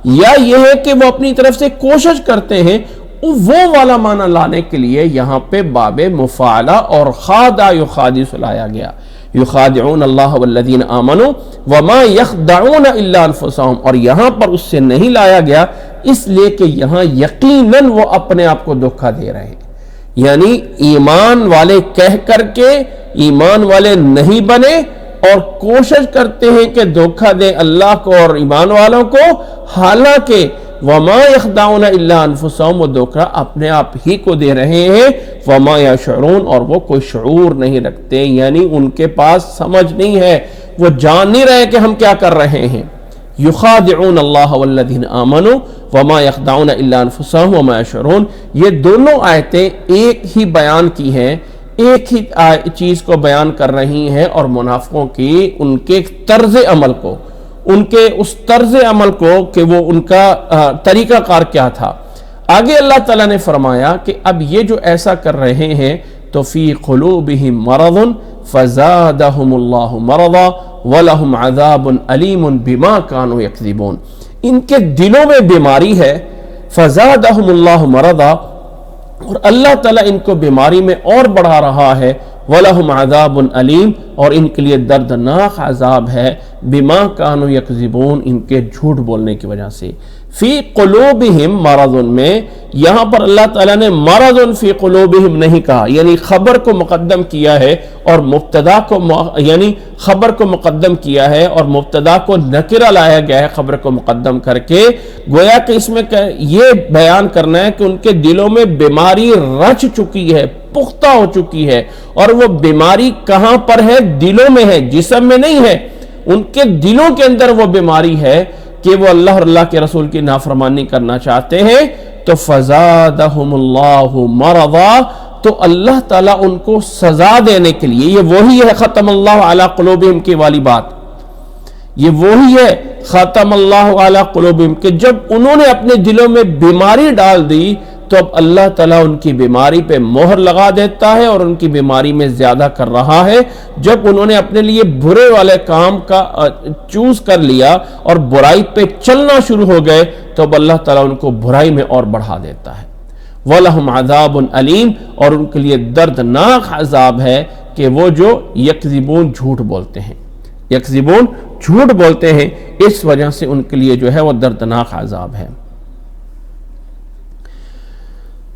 یا یہ ہے کہ وہ اپنی طرف سے کوشش کرتے ہیں وہ والا معنی لانے کے لیے یہاں پہ باب مفاعلہ اور خادع یخادع لایا گیا. یخادعون اللہ والذین آمنوا وما یخدعون الا انفسهم, اور یہاں پر اس سے نہیں لایا گیا اس لیے کہ یہاں یقیناً وہ اپنے آپ کو دھوکہ دے رہے ہیں. یعنی ایمان والے کہہ کر کے ایمان والے نہیں بنے اور کوشش کرتے ہیں کہ دھوکہ دیں اللہ کو اور ایمان والوں کو, حالانکہ وما یخدعون الا انفسهم, وہ دھوکہ اپنے آپ ہی کو دے رہے ہیں. وما یشعرون, اور وہ کوئی شعور نہیں رکھتے, یعنی ان کے پاس سمجھ نہیں ہے, وہ جان نہیں رہے کہ ہم کیا کر رہے ہیں. یخادعون اللہ والذین آمنوا وما یخدعون الا انفسهم وما یشعرون, یہ دونوں آیتیں ایک ہی بیان کی ہیں, ایک ہی چیز کو بیان کر رہی ہیں, اور منافقوں کی ان کے طرز عمل کو, ان کے اس طرز عمل کو کہ وہ ان کا طریقہ کار کیا تھا. آگے اللہ تعالیٰ نے فرمایا کہ اب یہ جو ایسا کر رہے ہیں تو فی قلوبہم مرض فزادہم اللہ مرضا وَلَهُمْ عَذَابٌ عَلِيمٌ بِمَا كَانُوا يَكْذِبُونَ, ان کے دلوں میں بیماری ہے. فَزَادَهُمُ اللَّهُ مَرَضًا, اور اللہ تعالیٰ ان کو بیماری میں اور بڑھا رہا ہے. وَلَهُمْ عَذَابٌ عَلِيمٌ, اور ان کے لیے دردناک عذاب ہے. بِمَا كَانُوا يَكْذِبُونَ, ان کے جھوٹ بولنے کی وجہ سے. فی قلوبہم مرض میں یہاں پر اللہ تعالیٰ نے مرض فی قلوبہم نہیں کہا, یعنی خبر کو مقدم کیا ہے اور مبتدا کو یعنی خبر کو مقدم کیا ہے اور مبتدا کو نکرہ لایا گیا ہے خبر کو مقدم کر کے, گویا کہ اس میں یہ بیان کرنا ہے کہ ان کے دلوں میں بیماری رچ چکی ہے, پختہ ہو چکی ہے, اور وہ بیماری کہاں پر ہے؟ دلوں میں ہے, جسم میں نہیں ہے. ان کے دلوں کے اندر وہ بیماری ہے کہ وہ اللہ اور اللہ کے رسول کی نافرمانی کرنا چاہتے ہیں. تو فزادہم اللہ مرضا, تو اللہ تعالیٰ ان کو سزا دینے کے لیے, یہ وہی ہے ختم اللہ علی قلوبہم کی والی بات, یہ وہی ہے ختم اللہ علی قلوبہم کہ جب انہوں نے اپنے دلوں میں بیماری ڈال دی تو اب اللہ تعالیٰ ان کی بیماری پہ مہر لگا دیتا ہے اور ان کی بیماری میں زیادہ کر رہا ہے. جب انہوں نے اپنے لیے برے والے کام کا چوز کر لیا اور برائی پہ چلنا شروع ہو گئے تو اب اللہ تعالیٰ ان کو برائی میں اور بڑھا دیتا ہے. وَلَهُمْ عَذَابٌ عَلِيمٌ, اور ان کے لیے دردناک عذاب ہے کہ وہ جو یکذبون جھوٹ بولتے ہیں, یکذبون جھوٹ بولتے ہیں, اس وجہ سے ان کے لیے جو ہے وہ دردناک عذاب ہے.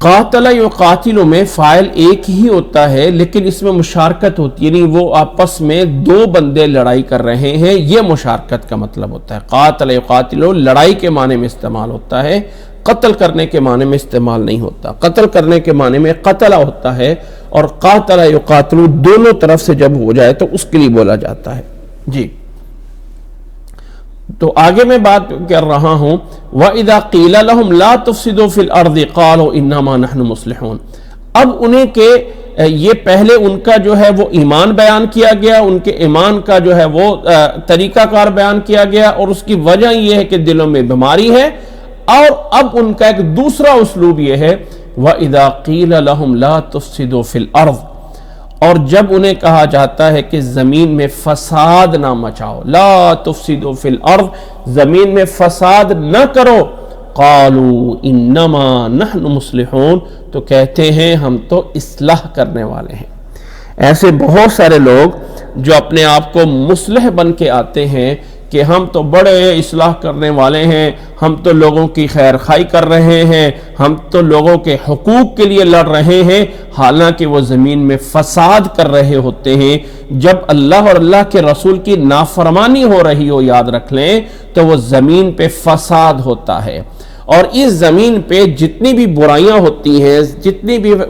قاتل یقاتل میں فاعل ایک ہی ہوتا ہے لیکن اس میں مشارکت ہوتی ہے, یعنی وہ آپس میں دو بندے لڑائی کر رہے ہیں, یہ مشارکت کا مطلب ہوتا ہے. قاتل یقاتل لڑائی کے معنی میں استعمال ہوتا ہے, قتل کرنے کے معنی میں استعمال نہیں ہوتا. قتل کرنے کے معنی میں قتل ہوتا ہے, اور قاتل یقاتل دونوں طرف سے جب ہو جائے تو اس کے لیے بولا جاتا ہے. جی تو آگے میں بات کر رہا ہوں. وَإِذَا قِيلَ لَهُمْ لَا تُفْسِدُوا فِي الْأَرْضِ قَالُوا إِنَّمَا نَحْنُ مُصْلِحُونَ, اب انہیں کہ یہ پہلے ان کا جو ہے وہ ایمان بیان کیا گیا, ان کے ایمان کا جو ہے وہ طریقہ کار بیان کیا گیا, اور اس کی وجہ یہ ہے کہ دلوں میں بیماری ہے. اور اب ان کا ایک دوسرا اسلوب یہ ہے وَإِذَا قِيلَ لَهُمْ لَا تُفْسِدُوا فِي الْأَرْضِ, اور جب انہیں کہا جاتا ہے کہ زمین میں فساد نہ مچاؤ, لا تفسدوا فی الارض, زمین میں فساد نہ کرو, قالوا انما نحن مصلحون, تو کہتے ہیں ہم تو اصلاح کرنے والے ہیں. ایسے بہت سارے لوگ جو اپنے آپ کو مصلح بن کے آتے ہیں کہ ہم تو بڑے اصلاح کرنے والے ہیں, ہم تو لوگوں کی خیر خواہی کر رہے ہیں, ہم تو لوگوں کے حقوق کے لیے لڑ رہے ہیں, حالانکہ وہ زمین میں فساد کر رہے ہوتے ہیں. جب اللہ اور اللہ کے رسول کی نافرمانی ہو رہی ہو, یاد رکھ لیں, تو وہ زمین پہ فساد ہوتا ہے. اور اس زمین پہ جتنی بھی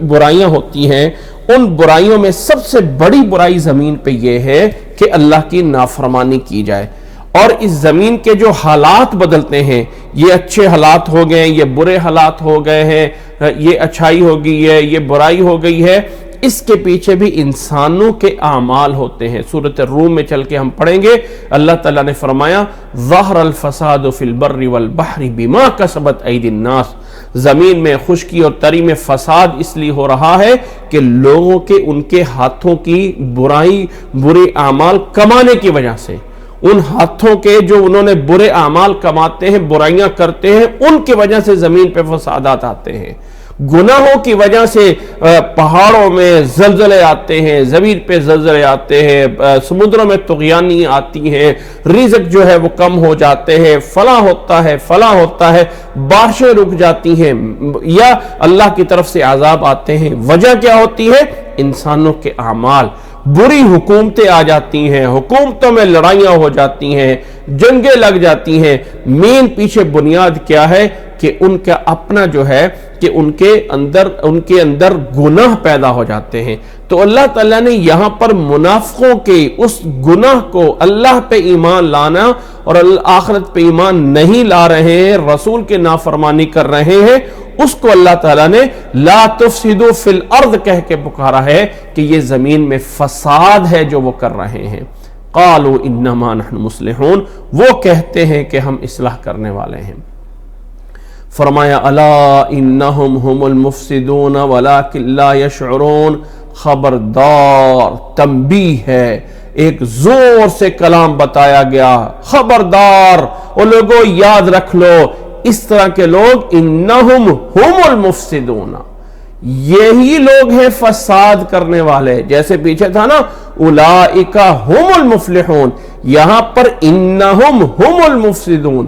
برائیاں ہوتی ہیں ان برائیوں میں سب سے بڑی برائی زمین پہ یہ ہے کہ اللہ کی نافرمانی کی جائے. اور اس زمین کے جو حالات بدلتے ہیں, یہ اچھے حالات ہو گئے, یہ برے حالات ہو گئے ہیں, یہ اچھائی ہو گئی ہے, یہ برائی ہو گئی ہے, اس کے پیچھے بھی انسانوں کے اعمال ہوتے ہیں. سورۃ الروم میں چل کے ہم پڑھیں گے, اللہ تعالیٰ نے فرمایا ظہر الفساد فی البر والبحر بما کسبت ایدی الناس, زمین میں خشکی اور تری میں فساد اس لیے ہو رہا ہے کہ لوگوں کے ان کے ہاتھوں کی برے اعمال کمانے کی وجہ سے, ان ہاتھوں کے جو انہوں نے برے اعمال کماتے ہیں, برائیاں کرتے ہیں, ان کی وجہ سے زمین پہ فسادات آتے ہیں. گناہوں کی وجہ سے پہاڑوں میں زلزلے آتے ہیں، زمین پہ زلزلے آتے ہیں، سمندروں میں طغیانی آتی ہیں، رزق جو ہے وہ کم ہو جاتے ہیں، فلاں ہوتا ہے، بارشیں رک جاتی ہیں، یا اللہ کی طرف سے عذاب آتے ہیں۔ وجہ کیا ہوتی ہے؟ انسانوں کے اعمال۔ بری حکومتیں آ جاتی ہیں، حکومتوں میں لڑائیاں ہو جاتی ہیں، جنگیں لگ جاتی ہیں۔ مین پیچھے بنیاد کیا ہے کہ ان کا اپنا جو ہے کہ ان کے اندر گناہ پیدا ہو جاتے ہیں۔ تو اللہ تعالیٰ نے یہاں پر منافقوں کے اس گناہ کو، اللہ پہ ایمان لانا اور آخرت پہ ایمان نہیں لا رہے ہیں، رسول کے نافرمانی کر رہے ہیں، اس کو اللہ تعالیٰ نے لا تفسدوا فی الارض کہہ کے پکارا ہے کہ یہ زمین میں فساد ہے جو وہ کر رہے ہیں۔ قالوا انما نحن مصلحون، وہ کہتے ہیں کہ ہم اصلاح کرنے والے ہیں۔ فرمایا الا انہم هم المفسدون ولکن لا یشعرون، خبردار، تنبیہ ہے، ایک زور سے کلام بتایا گیا، خبردار وہ لوگوں یاد رکھ لو، اس طرح کے لوگ انہم هم المفسدون، یہی لوگ ہیں فساد کرنے والے۔ جیسے پیچھے تھا نا اولئک هم المفلحون، یہاں پر انہم هم المفسدون،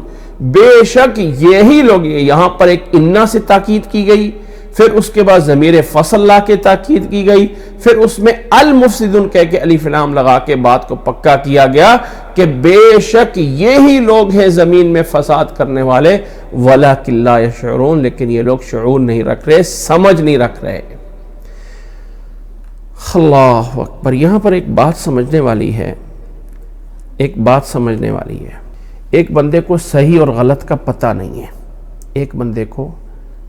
بے شک یہی لوگ، یہاں پر ایک انا سے تاکید کی گئی، پھر اس کے بعد ضمیر فصل لا کے تاکید کی گئی، پھر اس میں المفسدون کہہ کے الف لام لگا کے بات کو پکا کیا گیا کہ بے شک یہی لوگ ہیں زمین میں فساد کرنے والے، ولکن لا یشعرون، لیکن یہ لوگ شعور نہیں رکھ رہے، سمجھ نہیں رکھ رہے۔ اللہ اکبر، یہاں پر ایک بات سمجھنے والی ہے، ایک بندے کو صحیح اور غلط کا پتہ نہیں ہے، ایک بندے کو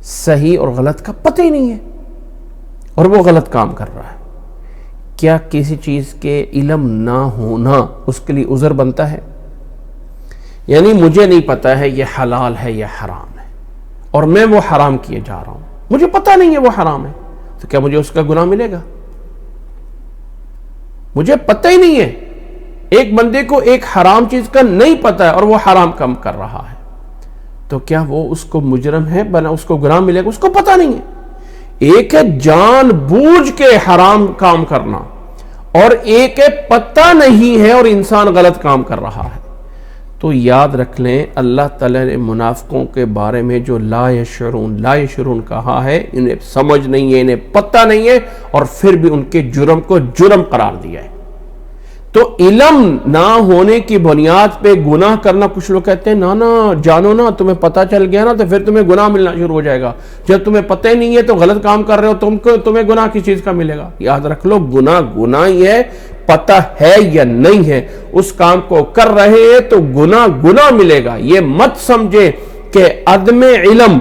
صحیح اور غلط کا پتہ ہی نہیں ہے اور وہ غلط کام کر رہا ہے۔ کیا کسی چیز کے علم نہ ہونا اس کے لیے عذر بنتا ہے؟ یعنی مجھے نہیں پتا ہے یہ حلال ہے یا حرام ہے اور میں وہ حرام کیے جا رہا ہوں، مجھے پتا نہیں ہے وہ حرام ہے، تو کیا مجھے اس کا گناہ ملے گا؟ مجھے پتہ ہی نہیں ہے، ایک بندے کو ایک حرام چیز کا نہیں پتا ہے اور وہ حرام کام کر رہا ہے، تو کیا وہ اس کو مجرم ہے، بنا اس کو گناہ ملے گا؟ اس کو پتہ نہیں ہے۔ ایک ہے جان بوجھ کے حرام کام کرنا اور ایک ہے پتہ نہیں ہے اور انسان غلط کام کر رہا ہے۔ تو یاد رکھ لیں اللہ تعالیٰ نے منافقوں کے بارے میں جو لا یشعرون کہا ہے، انہیں سمجھ نہیں ہے، انہیں پتہ نہیں ہے، اور پھر بھی ان کے جرم کو جرم قرار دیا ہے۔ تو علم نہ ہونے کی بنیاد پہ گناہ کرنا، کچھ لوگ کہتے ہیں نا جانو نا، تمہیں پتہ چل گیا نا تو پھر تمہیں گناہ ملنا شروع ہو جائے گا، جب تمہیں پتہ ہی نہیں ہے تو غلط کام کر رہے ہو، تمہیں گناہ کس چیز کا ملے گا؟ یاد رکھ لو، گناہ ہی ہے، پتہ ہے یا نہیں ہے، اس کام کو کر رہے ہیں تو گناہ ملے گا۔ یہ مت سمجھے کہ عدم علم،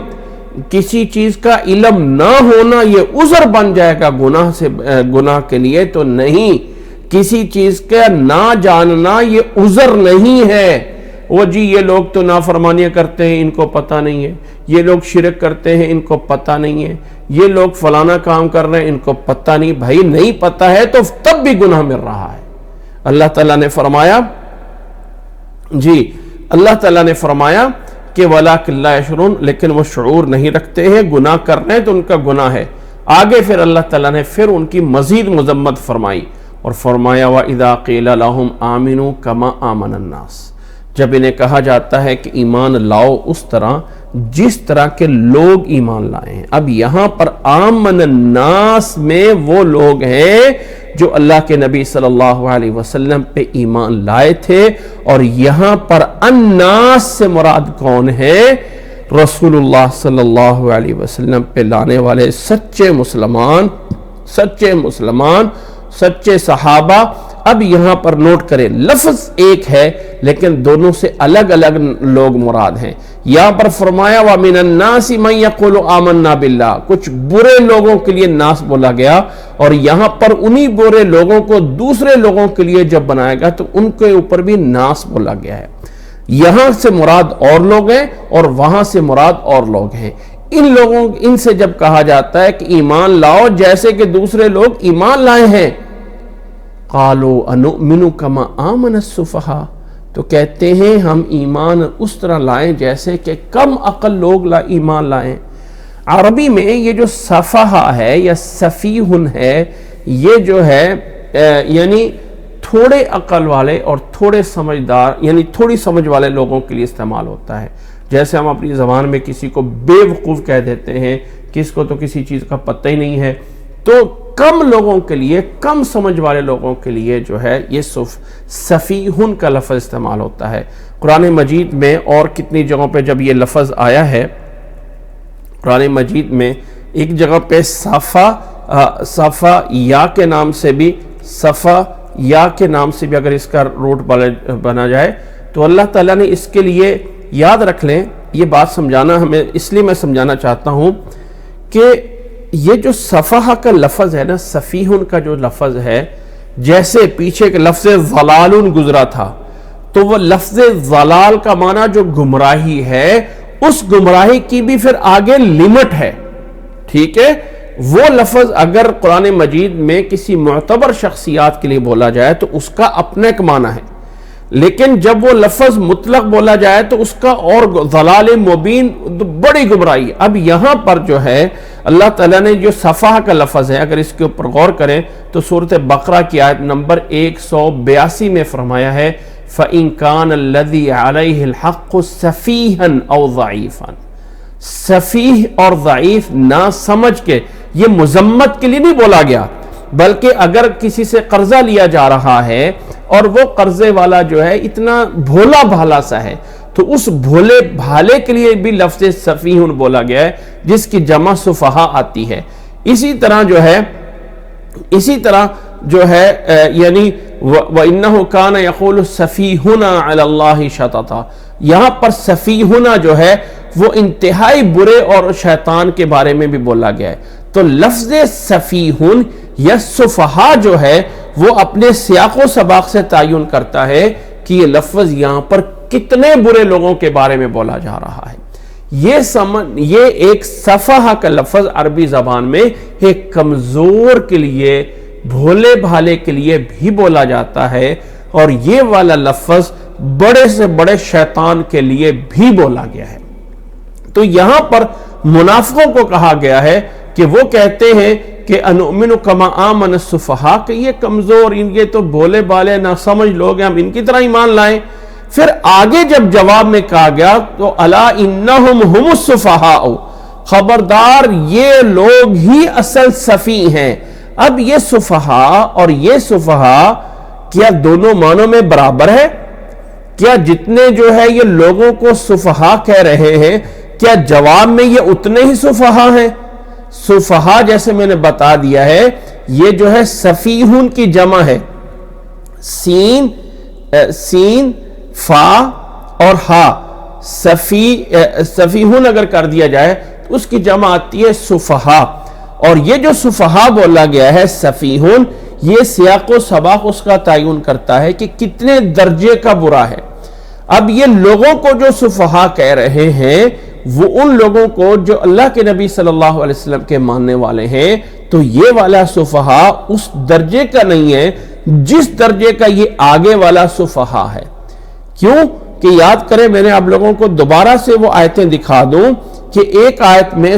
کسی چیز کا علم نہ ہونا یہ عذر بن جائے گا گناہ کے لیے، تو نہیں، کسی چیز کا نہ جاننا یہ عذر نہیں ہے۔ وہ جی یہ لوگ تو نافرمانیاں کرتے ہیں، ان کو پتہ نہیں ہے، یہ لوگ شرک کرتے ہیں، ان کو پتہ نہیں ہے، یہ لوگ فلانا کام کر رہے ہیں، ان کو پتہ نہیں۔ بھائی نہیں پتہ ہے تو تب بھی گناہ مل رہا ہے۔ اللہ تعالیٰ نے فرمایا کہ وَلَٰكِن لَا يَشْعُرُونَ، لیکن وہ شعور نہیں رکھتے ہیں، گناہ کر رہے ہیں تو ان کا گناہ ہے۔ آگے پھر اللہ تعالیٰ نے پھر ان کی مزید مذمت فرمائی اور فرمایا وَإِذَا قِيلَ لَهُمْ آمِنُوا كَمَا آمَنَ النَّاسِ، جب انہیں کہا جاتا ہے کہ ایمان لاؤ اس طرح جس طرح کے لوگ ایمان لائے ہیں۔ اب یہاں پر آمن الناس میں وہ لوگ ہیں جو اللہ کے نبی صلی اللہ علیہ وسلم پہ ایمان لائے تھے، اور یہاں پر الناس سے مراد کون ہے؟ رسول اللہ صلی اللہ علیہ وسلم پہ لانے والے سچے مسلمان، سچے صحابہ۔ اب یہاں پر نوٹ کریں، لفظ ایک ہے لیکن دونوں سے الگ الگ لوگ مراد ہیں۔ یہاں پر فرمایا وَمِنَ النَّاسِ مَن يَقُولُ آمَنَّا بِاللَّهِ، کچھ برے لوگوں کے لیے ناس بولا گیا، اور یہاں پر انہی برے لوگوں کو دوسرے لوگوں کے لیے جب بنایا گیا تو ان کے اوپر بھی ناس بولا گیا ہے۔ یہاں سے مراد اور لوگ ہیں اور وہاں سے مراد اور لوگ ہیں۔ ان سے جب کہا جاتا ہے کہ ایمان لاؤ جیسے کہ دوسرے لوگ ایمان لائے ہیں، قالوا انؤمن کما آمن السفہاء، تو کہتے ہیں ہم ایمان اس طرح لائیں جیسے کہ کم عقل لوگ ایمان لائیں۔ عربی میں یہ جو صفحہ ہے یا سفیہن ہے، یہ جو ہے یعنی تھوڑے عقل والے اور تھوڑے سمجھدار یعنی تھوڑی سمجھ والے لوگوں کے لیے استعمال ہوتا ہے. جیسے ہم اپنی زبان میں کسی کو بے وقوف کہہ دیتے ہیں، کس کو تو کسی چیز کا پتہ ہی نہیں ہے، تو کم لوگوں کے لیے، کم سمجھ والے لوگوں کے لیے جو ہے یہ سفیہن کا لفظ استعمال ہوتا ہے. قرآن مجید میں اور کتنی جگہوں پہ جب یہ لفظ آیا ہے، قرآن مجید میں ایک جگہ پہ صفا یا کے نام سے بھی، صفا یا کے نام سے بھی اگر اس کا روٹ بنا جائے تو اللہ تعالیٰ نے اس کے لیے، یاد رکھ لیں یہ بات سمجھانا ہمیں، اس لیے میں سمجھانا چاہتا ہوں کہ یہ جو صفحہ کا لفظ ہے نا، سفیہن کا جو لفظ ہے، جیسے پیچھے کے لفظ ضلال گزرا تھا، تو وہ لفظ ضلال کا معنی جو گمراہی ہے، اس گمراہی کی بھی پھر آگے لمٹ ہے. ٹھیک ہے، وہ لفظ اگر قرآن مجید میں کسی معتبر شخصیات کے لیے بولا جائے تو اس کا اپنا ایک معنی ہے، لیکن جب وہ لفظ مطلق بولا جائے تو اس کا اور ضلال مبین، بڑی گمراہی. اب یہاں پر جو ہے اللہ تعالیٰ نے جو صفحہ کا لفظ ہے، اگر اس کے اوپر غور کریں تو سورۃ بقرہ کی آیت نمبر 182 میں فرمایا ہے فَإِن كَانَ الَّذِي عَلَيْهِ الْحَقُّ سَفِيهًا أَوْ ضَعِيفًا. سفیہ اور ضعیف نہ سمجھ کے، یہ مذمت کے لیے نہیں بولا گیا، بلکہ اگر کسی سے قرضہ لیا جا رہا ہے اور وہ قرضے والا جو ہے اتنا بھولا بھالا سا ہے، تو اس بھولے بھالے کے لیے بھی لفظ سفیہن بولا گیا ہے، جس کی جمع سفہاء آتی ہے. اسی طرح جو ہے یعنی وَإِنَّهُ كَانَ يَقُولُ سَفِيهُنَا عَلَى اللَّهِ شَطَطًا، یہاں پر سفیہنا جو ہے وہ انتہائی برے اور شیطان کے بارے میں بھی بولا گیا ہے. تو لفظ سفیہن یا صفحاء جو ہے وہ اپنے سیاق و سباق سے تعین کرتا ہے کہ یہ لفظ یہاں پر کتنے برے لوگوں کے بارے میں بولا جا رہا ہے. یہ ایک صفحہ کا لفظ عربی زبان میں ایک کمزور کے لیے، بھولے بھالے کے لیے بھی بولا جاتا ہے، اور یہ والا لفظ بڑے سے بڑے شیطان کے لیے بھی بولا گیا ہے. تو یہاں پر منافقوں کو کہا گیا ہے کہ وہ کہتے ہیں کہ انؤمن کما آمن السفہاء، کہ یہ کمزور، یہ تو بھولے بالے نہ سمجھ لوگ ہیں، ہم ان کی طرح ایمان لائیں. پھر آگے جب جواب میں کہا گیا تو الا انہم ہم السفہاء، خبردار یہ لوگ ہی اصل سفیہ ہیں. اب یہ صفحاء اور یہ صفحاء کیا دونوں معنوں میں برابر ہے؟ کیا جتنے جو ہے یہ لوگوں کو صفحاء کہہ رہے ہیں، کیا جواب میں یہ اتنے ہی صفحاء ہیں؟ صفحاء جیسے میں نے بتا دیا ہے یہ جو ہے سفیہن کی جمع ہے، سین فا اور ہا. سفیہن اگر کر دیا جائے تو اس کی جمع آتی ہے صفحاء. اور یہ جو صفحاء بولا گیا ہے سفیہن، یہ سیاق و سباق اس کا تعین کرتا ہے کہ کتنے درجے کا برا ہے. اب یہ لوگوں کو جو صفحاء کہہ رہے ہیں وہ ان لوگوں کو جو اللہ کے نبی صلی اللہ علیہ وسلم کے ماننے والے ہیں، تو یہ والا صفحاء اس درجے کا نہیں ہے جس درجے کا یہ آگے والا صفحاء ہے. کیوں کہ یاد کریں، میں نے آپ لوگوں کو دوبارہ سے وہ آیتیں دکھا دوں کہ ایک آیت میں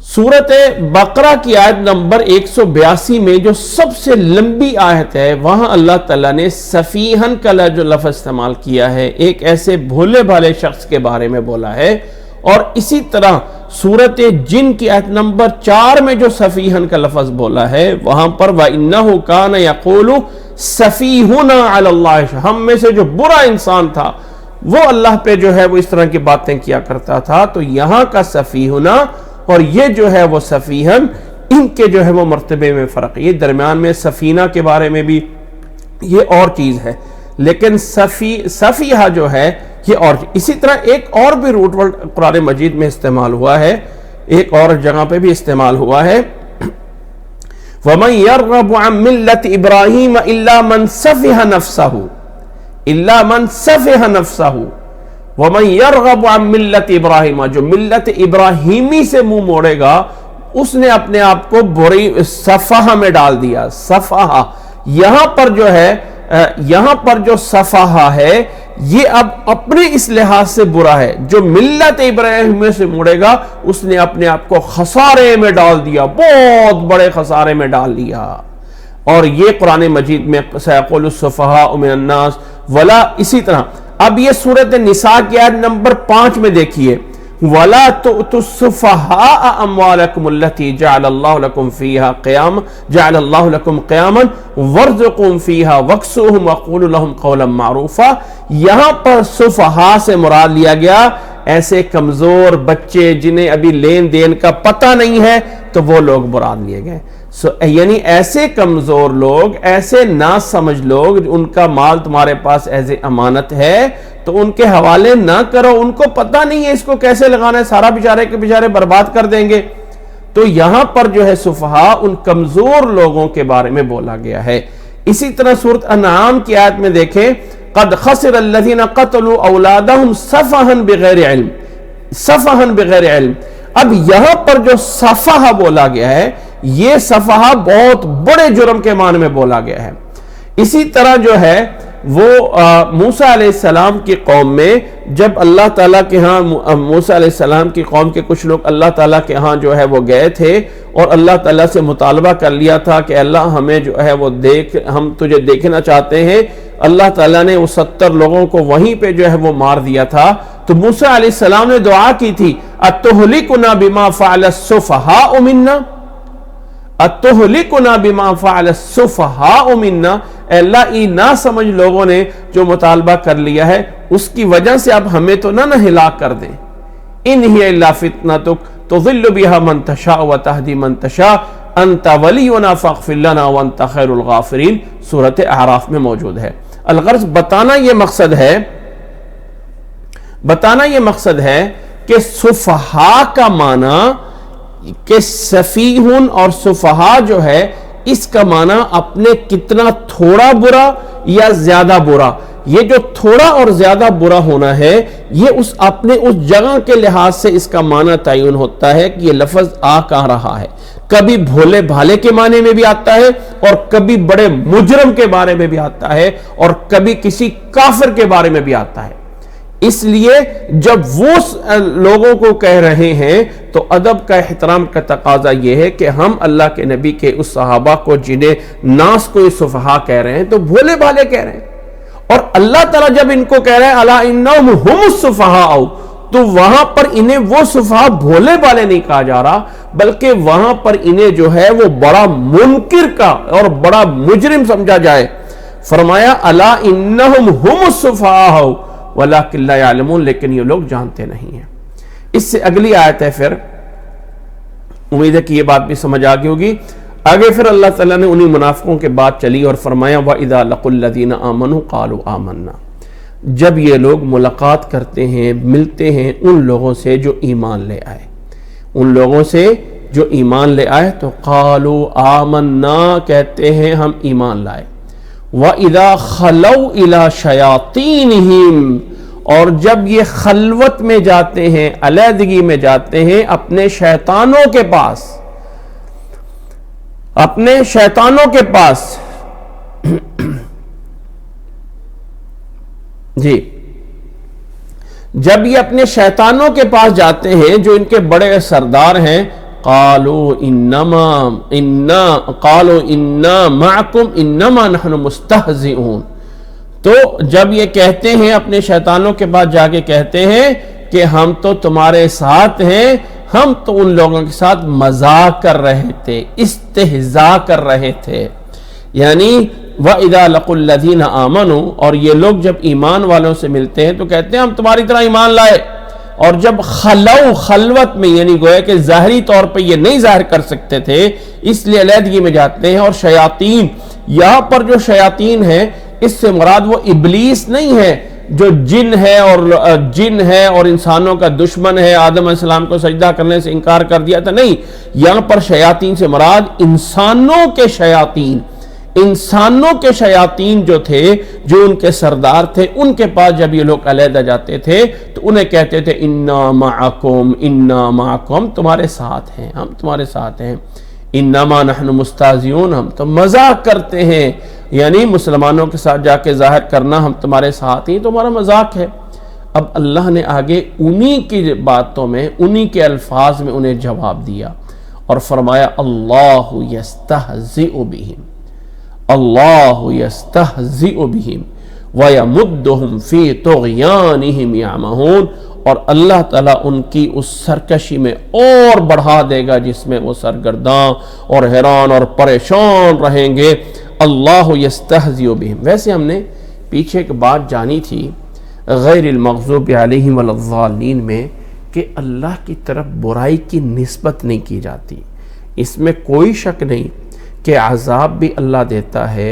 سورت بقرہ کی آیت نمبر 182 میں جو سب سے لمبی آیت ہے، وہاں اللہ تعالیٰ نے سفیہن کا جو لفظ استعمال کیا ہے، ایک ایسے بھولے بھالے شخص کے بارے میں بولا ہے. اور اسی طرح سورت جن کی آیت نمبر 4 میں جو سفیہن کا لفظ بولا ہے، وہاں پر وَإِنَّهُ كَانَ يَقُولُ سَفِيهُنَا عَلَى اللَّهِ، ہم میں سے جو برا انسان تھا وہ اللہ پہ جو ہے وہ اس طرح کی باتیں کیا کرتا تھا. تو یہاں کا سفیہنا اور یہ جو ہے وہ سفیہن، ان کے جو ہے وہ مرتبے میں فرق ہے. یہ درمیان میں سفینہ کے بارے میں بھی یہ اور چیز ہے، لیکن سفیہ جو ہے یہ اور. اسی طرح ایک اور بھی روٹ ورڈ قرآن مجید میں استعمال ہوا ہے، ایک اور جگہ پہ بھی استعمال ہوا ہے وَمَن يَرْغَبُ عَن مِلَّةِ إِبْرَاهِيمَ إِلَّا مَن سَفِهَ نَفْسَهُ وَمَن يَرْغَبُ عَن مِلَّةِ إِبْرَاهِيمَ، جو ملت ابراہیمی سے منہ موڑے گا اس نے اپنے آپ کو بری صفحہ میں ڈال دیا. صفحہ یہاں پر جو ہے، یہاں پر جو صفحہ ہے یہ اب اپنے اس لحاظ سے برا ہے. جو ملت ابراہیمیہ سے مڑے گا اس نے اپنے آپ کو خسارے میں ڈال دیا, بہت بڑے خسارے میں ڈال دیا. اور یہ قرآن مجید میں سیقول السفہاء من الناس ولا, اسی طرح اب یہ سورۃ النساء کی آیت نمبر 5 میں دیکھیے, وَلَا تُؤْتُوا السُّفَهَاءَ أَمْوَالَكُمُ الَّتِي جَعَلَ اللَّهُ لَكُمْ فِيهَا قِيَامًا وَارْزُقُوهُمْ فِيهَا وَاكْسُوهُمْ وَقُولُوا لَهُمْ قَوْلًا مَعْرُوفًا. یہاں پر سفہاء سے مراد لیا گیا ایسے کمزور بچے جنہیں ابھی لین دین کا پتہ نہیں ہے, تو وہ لوگ مراد لیے گئے. یعنی ایسے کمزور لوگ, ایسے نا سمجھ لوگ, ان کا مال تمہارے پاس ایز امانت ہے تو ان کے حوالے نہ کرو, ان کو پتہ نہیں ہے اس کو کیسے لگانا ہے, سارا بیچارے کے بیچارے برباد کر دیں گے. تو یہاں پر جو ہے سفہاء ان کمزور لوگوں کے بارے میں بولا گیا ہے. اسی طرح سورۃ انعام کی آیت میں دیکھیں, قد خسر الذین قتلوا اولادہم سفہا بغیر علم, سفہا بغیر علم. اب یہاں پر جو سفہ بولا گیا ہے, یہ سفہ بہت بڑے جرم کے معنی میں بولا گیا ہے. اسی طرح جو ہے وہ موسیٰ علیہ السلام کی قوم میں جب اللہ تعالیٰ کے ہاں, موسیٰ علیہ السلام کی قوم کے کچھ لوگ اللہ تعالیٰ کے ہاں جو ہے وہ گئے تھے اور اللہ تعالیٰ سے مطالبہ کر لیا تھا کہ اللہ ہمیں جو ہے وہ دیکھ, ہم تجھے دیکھنا چاہتے ہیں. اللہ تعالیٰ نے وہ 70 لوگوں کو وہیں پہ جو ہے وہ مار دیا تھا. تو موسیٰ علیہ السلام نے دعا کی تھی, اتہلکنا بما فعل السفہاء منا, اتہلکنا بما فعل السفہاء منا, اے اللہ ای نا سمجھ لوگوں نے جو مطالبہ کر لیا ہے اس کی وجہ سے اب ہمیں تو نہ ہلاک کر دیں. ان ہی الا فتنتک تضل بها من تشاء وتهدی من تشاء انت ولینا فاغفر لنا وانت خیر الغافرین, سورۃ اعراف میں موجود ہے. الغرض بتانا یہ مقصد ہے کہ سفہاء کا معنی کہ سفیہن اور سفہاء جو ہے اس کا معنی اپنے کتنا تھوڑا برا یا زیادہ برا. یہ جو تھوڑا اور زیادہ برا ہونا ہے یہ اپنے اس جگہ کے لحاظ سے اس کا معنی تعین ہوتا ہے کہ یہ لفظ آ کہاں رہا ہے. کبھی بھولے بھالے کے معنی میں بھی آتا ہے اور کبھی بڑے مجرم کے بارے میں بھی آتا ہے اور کبھی کسی کافر کے بارے میں بھی آتا ہے. اس لیے جب وہ لوگوں کو کہہ رہے ہیں تو ادب کا احترام کا تقاضا یہ ہے کہ ہم اللہ کے نبی کے اس صحابہ کو جنہیں ناس کو سفہاء کہہ رہے ہیں تو بھولے بھالے کہہ رہے ہیں, اور اللہ تعالیٰ جب ان کو کہہ رہے ہیں الا انہم ہم السفہاء, تو وہاں پر انہیں وہ سفہاء بھولے بھالے نہیں کہا جا رہا بلکہ وہاں پر انہیں جو ہے وہ بڑا منکر کا اور بڑا مجرم سمجھا جائے. فرمایا الا انہم ہم السفہاء وَلَكِنْ لَا يَعْلَمُونَ, لیکن یہ لوگ جانتے نہیں ہیں. اس سے اگلی آیت ہے, پھر امید ہے کہ یہ بات بھی سمجھ آگئی ہوگی. آگے پھر اللہ تعالیٰ نے انہی منافقوں کے بات چلی اور فرمایا وَإِذَا لَقُوا الَّذِينَ آمَنُوا قَالُوا آمَنَّا, جب یہ لوگ ملاقات کرتے ہیں, ملتے ہیں ان لوگوں سے جو ایمان لے آئے, ان لوگوں سے جو ایمان لے آئے تو قَالُوا آمَنَّا, کہتے ہیں ہم ایمان لائے. وَإِذَا خَلَوْا إِلَى شَيَاطِينِهِمْ, اور جب یہ خلوت میں جاتے ہیں, علیحدگی میں جاتے ہیں اپنے شیطانوں کے پاس, اپنے شیطانوں کے پاس. جی, جب یہ اپنے شیطانوں کے پاس جاتے ہیں جو ان کے بڑے سردار ہیں, قالوا انا معکم انما نحن مستہزئون, تو جب یہ کہتے ہیں اپنے شیطانوں کے پاس جا کے کہتے ہیں کہ ہم تو تمہارے ساتھ ہیں, ہم تو ان لوگوں کے ساتھ مذاق کر رہے تھے, استہزاء کر رہے تھے. یعنی وَإِذَا لَقُوا الَّذِينَ آمَنُوا, اور یہ لوگ جب ایمان والوں سے ملتے ہیں تو کہتے ہیں ہم تمہاری طرح ایمان لائے. اور جب خلوت میں, یعنی گویا کہ ظاہری طور پہ یہ نہیں ظاہر کر سکتے تھے اس لیے علیحدگی میں جاتے ہیں. اور شیاطین, یہاں پر جو شیاطین ہیں اس سے مراد وہ ابلیس نہیں ہے جو جن ہے اور انسانوں کا دشمن ہے, آدم علیہ السلام کو سجدہ کرنے سے انکار کر دیا تھا, نہیں. یہاں پر شیاطین سے مراد انسانوں کے شیاطین جو تھے, جو ان کے سردار تھے, ان کے پاس جب یہ لوگ علیحدہ جاتے تھے تو انہیں کہتے تھے انا معکم, تمہارے ساتھ ہیں, ہم تمہارے ساتھ ہیں. انما نحن مستہزئون, ہم تو مذاق کرتے ہیں, یعنی مسلمانوں کے ساتھ جا کے ظاہر کرنا ہم تمہارے ساتھ ہیں، تو ہمارا مذاق ہے۔ اب اللہ نے آگے انہی کی باتوں میں، انہی کے الفاظ میں انہیں جواب دیا اور فرمایا اللہ یستہزئ بہم، اللہ یستہزئ بہم وَيَمُدُّهُمْ فِي طُغْيَانِهِمْ يَعْمَهُونَ، اور اللہ تعالیٰ ان کی اس سرکشی میں اور بڑھا دے گا جس میں وہ سرگرداں اور حیران اور پریشان رہیں گے۔ اللہ یستہزئ بہم، ویسے ہم نے پیچھے ایک بات جانی تھی غیر المغضوب علیہم ولا الضالین میں کہ اللہ کی طرف برائی کی نسبت نہیں کی جاتی۔ اس میں کوئی شک نہیں کہ عذاب بھی اللہ دیتا ہے،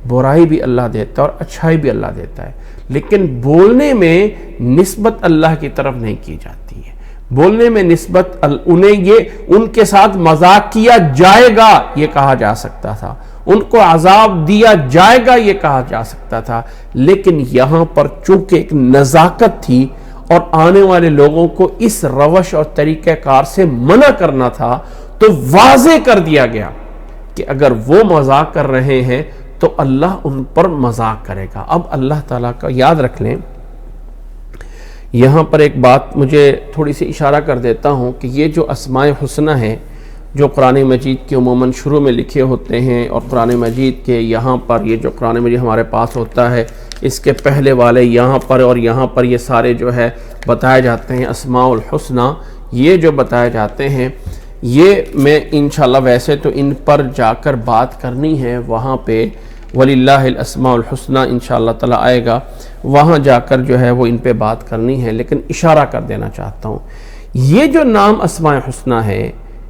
برائی بھی اللہ دیتا ہے اور اچھائی بھی اللہ دیتا ہے، لیکن بولنے میں نسبت اللہ کی طرف نہیں کی جاتی ہے۔ بولنے میں نسبت انہیں یہ ان کے ساتھ مذاق کیا جائے گا یہ کہا جا سکتا تھا، ان کو عذاب دیا جائے گا یہ کہا جا سکتا تھا، لیکن یہاں پر چونکہ ایک نزاکت تھی اور آنے والے لوگوں کو اس روش اور طریقہ کار سے منع کرنا تھا، تو واضح کر دیا گیا کہ اگر وہ مذاق کر رہے ہیں تو اللہ ان پر مذاق کرے گا۔ اب اللہ تعالیٰ کا یاد رکھ لیں، یہاں پر ایک بات مجھے تھوڑی سی اشارہ کر دیتا ہوں کہ یہ جو اسماء حسنہ ہیں جو قرآن مجید کے عموماً شروع میں لکھے ہوتے ہیں، اور قرآن مجید کے یہاں پر یہ جو قرآن مجید ہمارے پاس ہوتا ہے اس کے پہلے والے یہاں پر اور یہاں پر یہ سارے جو ہے بتائے جاتے ہیں اسماء الحسنہ، یہ جو بتائے جاتے ہیں یہ میں انشاءاللہ ویسے تو ان پر جا کر بات کرنی ہے، وہاں پہ وَلِلَّهِ الْأَسْمَاءُ الْحُسْنَى انشاءاللہ تعالیٰ آئے گا، وہاں جا کر جو ہے وہ ان پہ بات کرنی ہے، لیکن اشارہ کر دینا چاہتا ہوں یہ جو نام اسماء حسنہ ہے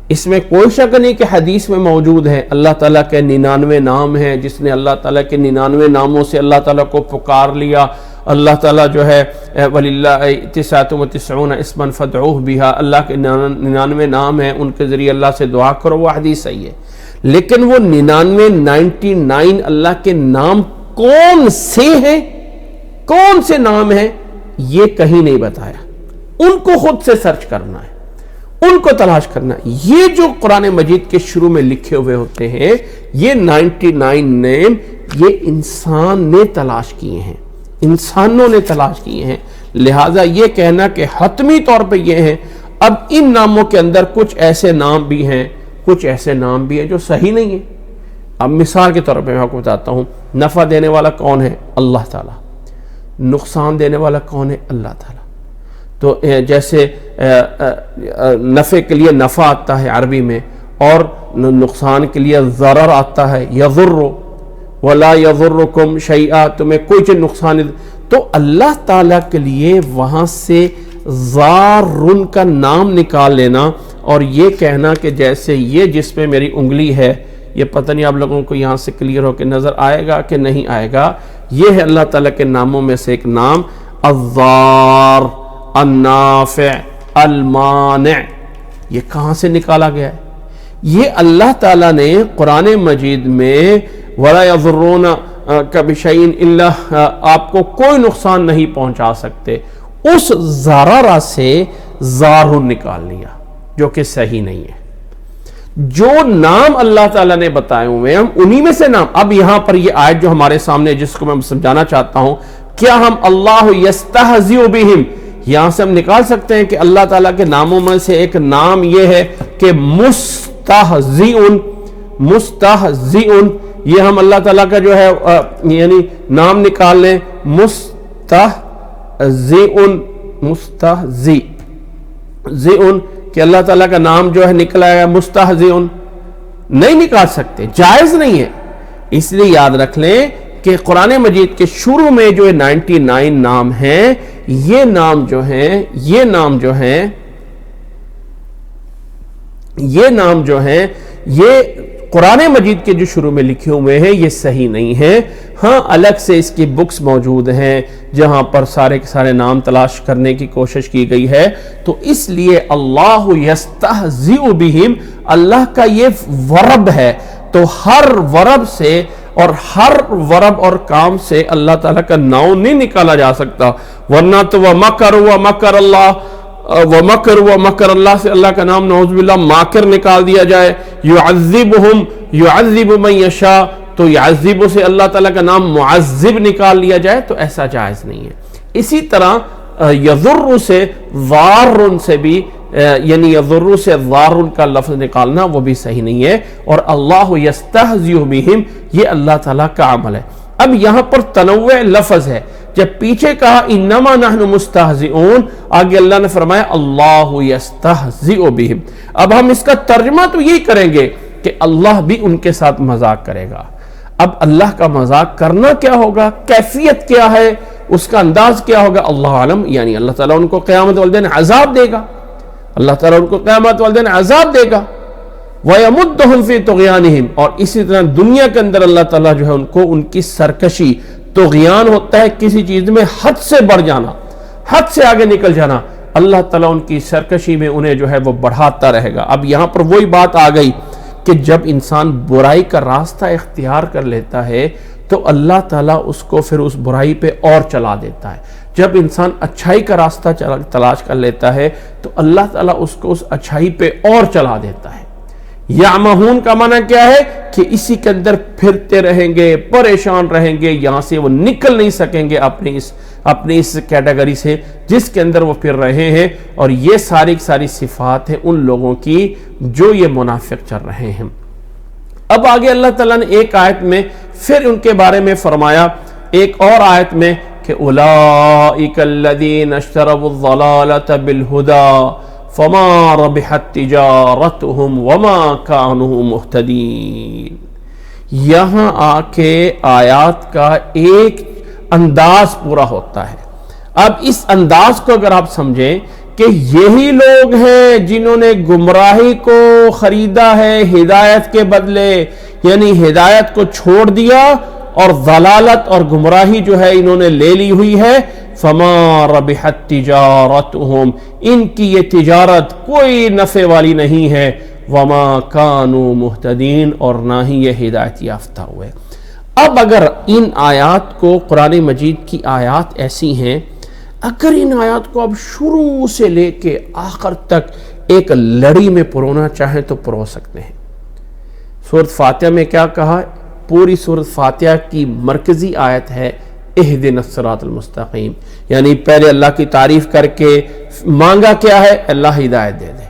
اس میں کوئی شک نہیں کہ حدیث میں موجود ہے، اللہ تعالیٰ کے 99 نام ہیں، جس نے اللہ تعالیٰ کے 99 ناموں سے اللہ تعالیٰ کو پکار لیا، اللہ تعالیٰ جو ہے وَلِلَّهِ 99 اسمًا فَادْعُوهُ بِهَا، اللہ کے 99 نام ہیں، ان کے ذریعے اللہ سے دعا کرو، وہ حدیث صحیح ہے، لیکن وہ 99 اللہ کے نام کون سے ہیں، کون سے نام ہیں یہ کہیں نہیں بتایا، ان کو خود سے سرچ کرنا ہے، ان کو تلاش کرنا ہے۔ یہ جو قرآن مجید کے شروع میں لکھے ہوئے ہوتے ہیں یہ 99 نیم یہ انسان نے تلاش کیے ہیں، انسانوں نے تلاش کیے ہیں، لہٰذا یہ کہنا کہ حتمی طور پہ یہ ہیں۔ اب ان ناموں کے اندر کچھ ایسے نام بھی ہیں، کچھ ایسے نام بھی ہیں جو صحیح نہیں ہیں۔ اب مثال کے طور پہ میں آپ کو بتاتا ہوں، نفع دینے والا کون ہے؟ اللہ تعالیٰ۔ نقصان دینے والا کون ہے؟ اللہ تعالیٰ۔ تو جیسے نفع کے لیے نفع آتا ہے عربی میں، اور نقصان کے لیے ضرر آتا ہے، یضر ولا یضرکم شیئا، تمہیں کوئی چیز نقصان، تو اللہ تعالیٰ کے لیے وہاں سے ضارن کا نام نکال لینا اور یہ کہنا کہ جیسے یہ جس میں میری انگلی ہے، یہ پتہ نہیں آپ لوگوں کو یہاں سے کلیئر ہو کے نظر آئے گا کہ نہیں آئے گا، یہ ہے اللہ تعالیٰ کے ناموں میں سے ایک نام الضار، النافع، المانع۔ یہ کہاں سے نکالا گیا ہے؟ یہ اللہ تعالیٰ نے قرآن مجید میں وَلَا يَضُرُّونَكَ بِشَيْءٍ إِلَّا، آپ کو کوئی نقصان نہیں پہنچا سکتے، اس ضرر سے ضار نکال لیا جو کہ صحیح نہیں ہے۔ جو نام اللہ تعالیٰ نے بتائے ہوئے ہم انہی میں سے نام، اب یہاں پر یہ آیت جو ہمارے سامنے جس کو میں سمجھانا چاہتا ہوں، کیا ہم اللہ یستہزئ بہم یہاں سے ہم نکال سکتے ہیں کہ اللہ تعالیٰ کے ناموں میں سے ایک نام یہ ہے کہ مستہزئن، مستہزئن، یہ ہم اللہ تعالیٰ کا جو ہے یعنی نام نکال لیں، مستہزئن، مستہزئن، کہ اللہ تعالیٰ کا نام جو ہے نکلا ہے مستہزئن، نہیں نکال سکتے، جائز نہیں ہے۔ اس لیے یاد رکھ لیں کہ قرآن مجید کے شروع میں جو 99 نام ہیں، یہ نام جو ہیں یہ نام جو ہیں یہ قرآن مجید کے جو شروع میں لکھے ہوئے ہیں یہ صحیح نہیں ہیں۔ ہاں الگ سے اس کی بکس موجود ہیں جہاں پر سارے کے سارے نام تلاش کرنے کی کوشش کی گئی ہے، تو اس لیے اللہ یستہزئ بہم اللہ کا یہ ورب ہے، تو ہر ورب سے اور ہر ورب اور کام سے اللہ تعالیٰ کا نام نہیں نکالا جا سکتا، ورنہ تو وَمَكَرُ وَمَكَرُ اللہ سے اللہ کا نام نعوذ باللہ ماکر نکال دیا جائے، يُعَذِّبُ مَن يَشَاءُ، تو یعذب سے اللہ تعالیٰ کا نام معذب نکال لیا جائے تو ایسا جائز نہیں ہے. اسی طرح یضر سے ضار سے بھی یعنی یضر سے ضار کا لفظ نکالنا وہ بھی صحیح نہیں ہے. اور اللہ یستہزئ بہم یہ اللہ تعالیٰ کا عمل ہے. اب یہاں پر تنوع لفظ ہے. جب پیچھے کہا انما نحن مستہزئون، آگے اللہ نے فرمایا اللہ یستہزئ بہم. اب ہم اس کا ترجمہ تو یہی کریں گے کہ اللہ بھی ان کے ساتھ مذاق کرے گا. اب اللہ کا مذاق کرنا کیا ہوگا، کیفیت کیا ہے، اس کا انداز کیا ہوگا، اللہ عالم. یعنی اللہ تعالیٰ ان کو قیامت والے دن عذاب دے گا، اللہ تعالیٰ ان کو قیامت والے دن عذاب دے گا. وَيَمُدُّهُمْ فِي طُغْيَانِهِمْ، اور اسی طرح دنیا کے اندر اللہ تعالیٰ جو ہے ان کو ان کی سرکشی، طغیان ہوتا ہے کسی چیز میں حد سے بڑھ جانا، حد سے آگے نکل جانا، اللہ تعالیٰ ان کی سرکشی میں انہیں جو ہے وہ بڑھاتا رہے گا. اب یہاں پر وہی بات آ گئی کہ جب انسان برائی کا راستہ اختیار کر لیتا ہے تو اللہ تعالیٰ اس کو پھر اس برائی پہ اور چلا دیتا ہے. جب انسان اچھائی کا راستہ تلاش کر لیتا ہے تو اللہ تعالیٰ اس کو اس اچھائی پہ اور چلا دیتا ہے. یعمہون کا معنی کیا ہے کہ اسی کے اندر پھرتے رہیں گے، پریشان رہیں گے، یہاں سے وہ نکل نہیں سکیں گے اپنی اس کیٹیگری سے جس کے اندر وہ پھر رہے ہیں. اور یہ ساری صفات ہیں ان لوگوں کی جو یہ منافق چل رہے ہیں. اب آگے اللہ تعالیٰ نے ایک آیت میں پھر ان کے بارے میں فرمایا، ایک اور آیت میں کہ اولئک الذین اشتروا الضلالۃ بالہدی فما ربحت تجارتهم وما كانوا مہتدین. یہاں آ کے آیات کا ایک انداز پورا ہوتا ہے. اب اس انداز کو اگر آپ سمجھیں کہ یہی لوگ ہیں جنہوں نے گمراہی کو خریدا ہے ہدایت کے بدلے، یعنی ہدایت کو چھوڑ دیا اور ضلالت اور گمراہی جو ہے انہوں نے لے لی ہوئی ہے. فما ربحت تجارتهم، ان کی یہ تجارت کوئی نفع والی نہیں ہے. وما كانوا مہتدین، اور نہ ہی یہ ہدایت یافتہ ہوئے. اب اگر ان آیات کو، قرآن مجید کی آیات ایسی ہیں، اگر ان آیات کو اب شروع سے لے کے آخر تک ایک لڑی میں پرونا چاہیں تو پرو سکتے ہیں. سورۃ فاتحہ میں کیا کہا؟ پوری سورۃ فاتحہ کی مرکزی آیت ہے اہدنا الصراط المستقیم، یعنی پہلے اللہ کی تعریف کر کے مانگا کیا ہے؟ اللہ ہدایت دے دے.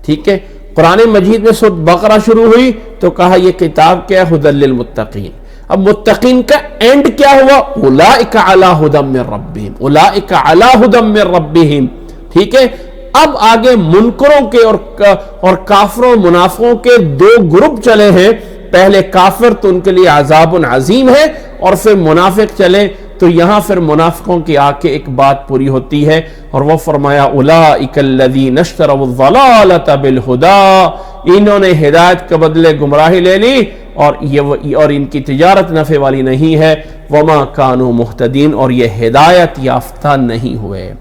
ٹھیک ہے. قرآن مجید میں سورۃ بقرہ شروع ہوئی تو کہا یہ کتاب کیا ہے؟ ھدی للمتقین. اب متقین کا اینڈ کیا ہوا؟ اولئک علی ھدی من ربہم، اولئک علی ھدی من ربہم. ٹھیک ہے. اب آگے منکروں کے اور کافروں منافقوں کے دو گروپ چلے ہیں. پہلے کافر تو ان کے لیے عذاب عظیم ہے، اور پھر منافق چلے تو یہاں پھر منافقوں کی آ کے ایک بات پوری ہوتی ہے، اور وہ فرمایا اولئک الذین اشتروا الضلالۃ بالہدی، انہوں نے ہدایت کے بدلے گمراہی لے لی اور ان کی تجارت نفع والی نہیں ہے. وما كانوا مہتدین، اور یہ ہدایت یافتہ نہیں ہوئے.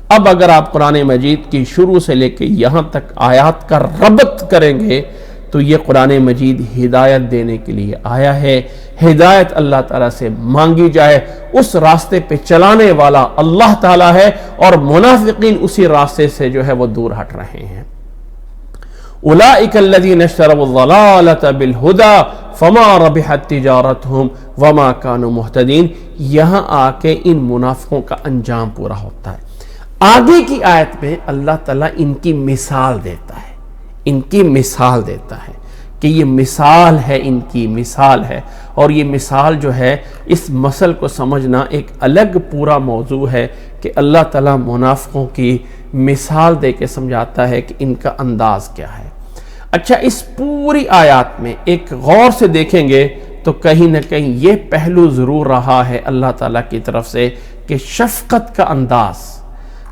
اب اگر آپ قرآن مجید کی شروع سے لے کے یہاں تک آیات کا ربط کریں گے تو یہ قرآن مجید ہدایت دینے کے لیے آیا ہے. ہدایت اللہ تعالیٰ سے مانگی جائے، اس راستے پہ چلانے والا اللہ تعالیٰ ہے، اور منافقین اسی راستے سے جو ہے وہ دور ہٹ رہے ہیں. اولئک الذین اشتروا الضلالۃ بالہدی فما ربحت تجارتهم وما كانوا مہتدین. یہاں آ کے ان منافقوں کا انجام پورا ہوتا ہے. آگے کی آیت میں اللہ تعالیٰ ان کی مثال دیتا ہے، ان کی مثال دیتا ہے کہ یہ مثال ہے، ان کی مثال ہے. اور یہ مثال جو ہے اس مسئلے کو سمجھنا ایک الگ پورا موضوع ہے کہ اللہ تعالیٰ منافقوں کی مثال دے کے سمجھاتا ہے کہ ان کا انداز کیا ہے. اچھا، اس پوری آیات میں ایک غور سے دیکھیں گے تو کہیں نہ کہیں یہ پہلو ضرور رہا ہے اللہ تعالیٰ کی طرف سے کہ شفقت کا انداز.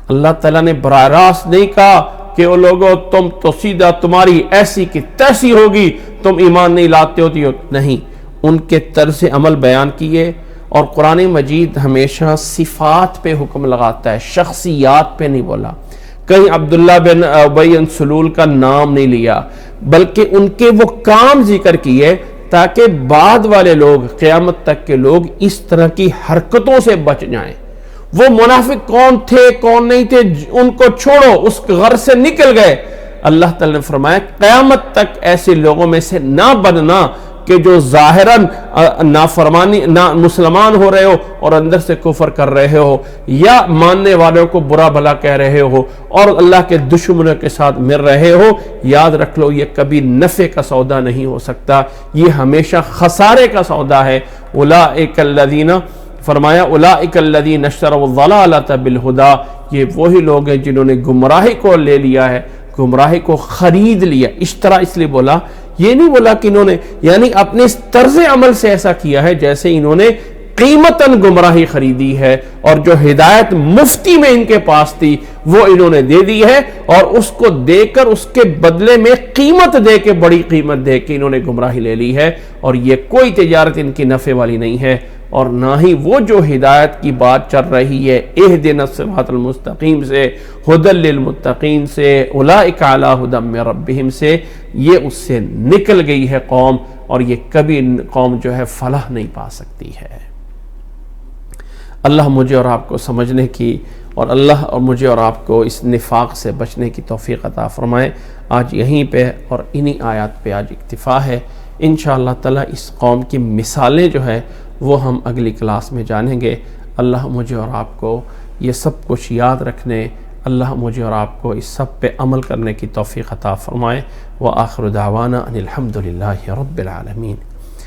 اللہ تعالیٰ نے براہ راست نہیں کہا کہ وہ لوگوں تم تو سیدھا تمہاری ایسی کی تیسی ہوگی، تم ایمان نہیں لاتے ہوتی ہو. نہیں، ان کے طرز عمل بیان کیے. اور قرآن مجید ہمیشہ صفات پہ حکم لگاتا ہے، شخصیات پہ نہیں بولا. کہیں عبداللہ بن ابی بن سلول کا نام نہیں لیا، بلکہ ان کے وہ کام ذکر کیے تاکہ بعد والے لوگ، قیامت تک کے لوگ اس طرح کی حرکتوں سے بچ جائیں. وہ منافق کون تھے کون نہیں تھے ان کو چھوڑو، اس غر سے نکل گئے. اللہ تعالی نے فرمایا قیامت تک ایسے لوگوں میں سے نہ بننا کہ جو ظاہراً نافرمانی مسلمان ہو رہے ہو اور اندر سے کفر کر رہے ہو، یا ماننے والوں کو برا بھلا کہہ رہے ہو اور اللہ کے دشمنوں کے ساتھ مل رہے ہو، یاد رکھ لو یہ کبھی نفع کا سودا نہیں ہو سکتا، یہ ہمیشہ خسارے کا سودا ہے۔ اولئک الذین، فرمایا اولئک الذین اشتروا الضلالۃ بالہدی، یہ وہی لوگ ہیں جنہوں نے گمراہی کو لے لیا ہے، گمراہی کو خرید لیا۔ اشترا اس لیے بولا، یہ نہیں بولا کہ انہوں نے یعنی اپنے اس طرز عمل سے ایسا کیا ہے جیسے انہوں نے قیمتاً گمراہی خریدی ہے، اور جو ہدایت مفتی میں ان کے پاس تھی وہ انہوں نے دے دی ہے، اور اس کو دے کر اس کے بدلے میں قیمت دے کے، بڑی قیمت دے کے انہوں نے گمراہی لے لی ہے، اور یہ کوئی تجارت ان کی نفع والی نہیں ہے، اور نہ ہی وہ جو ہدایت کی بات چل رہی ہے اہدنا الصراط المستقیم سے، ھدی للمتقین سے، اولئک علی ھدی من ربہم سے، یہ اس سے نکل گئی ہے قوم، اور یہ کبھی قوم جو ہے فلاح نہیں پا سکتی ہے۔ اللہ مجھے اور آپ کو سمجھنے کی، اور اللہ اور مجھے اور آپ کو اس نفاق سے بچنے کی توفیق عطا فرمائے۔ آج یہیں پہ اور انہی آیات پہ آج اکتفا ہے۔ انشاءاللہ تعالی اس قوم کی مثالیں جو ہے وہ ہم اگلی کلاس میں جانیں گے۔ اللہ مجھے اور آپ کو یہ سب کچھ یاد رکھنے، اللہ مجھے اور آپ کو اس سب پہ عمل کرنے کی توفیق عطا فرمائے۔ وآخر دعوانا ان الحمد للہ رب العالمین۔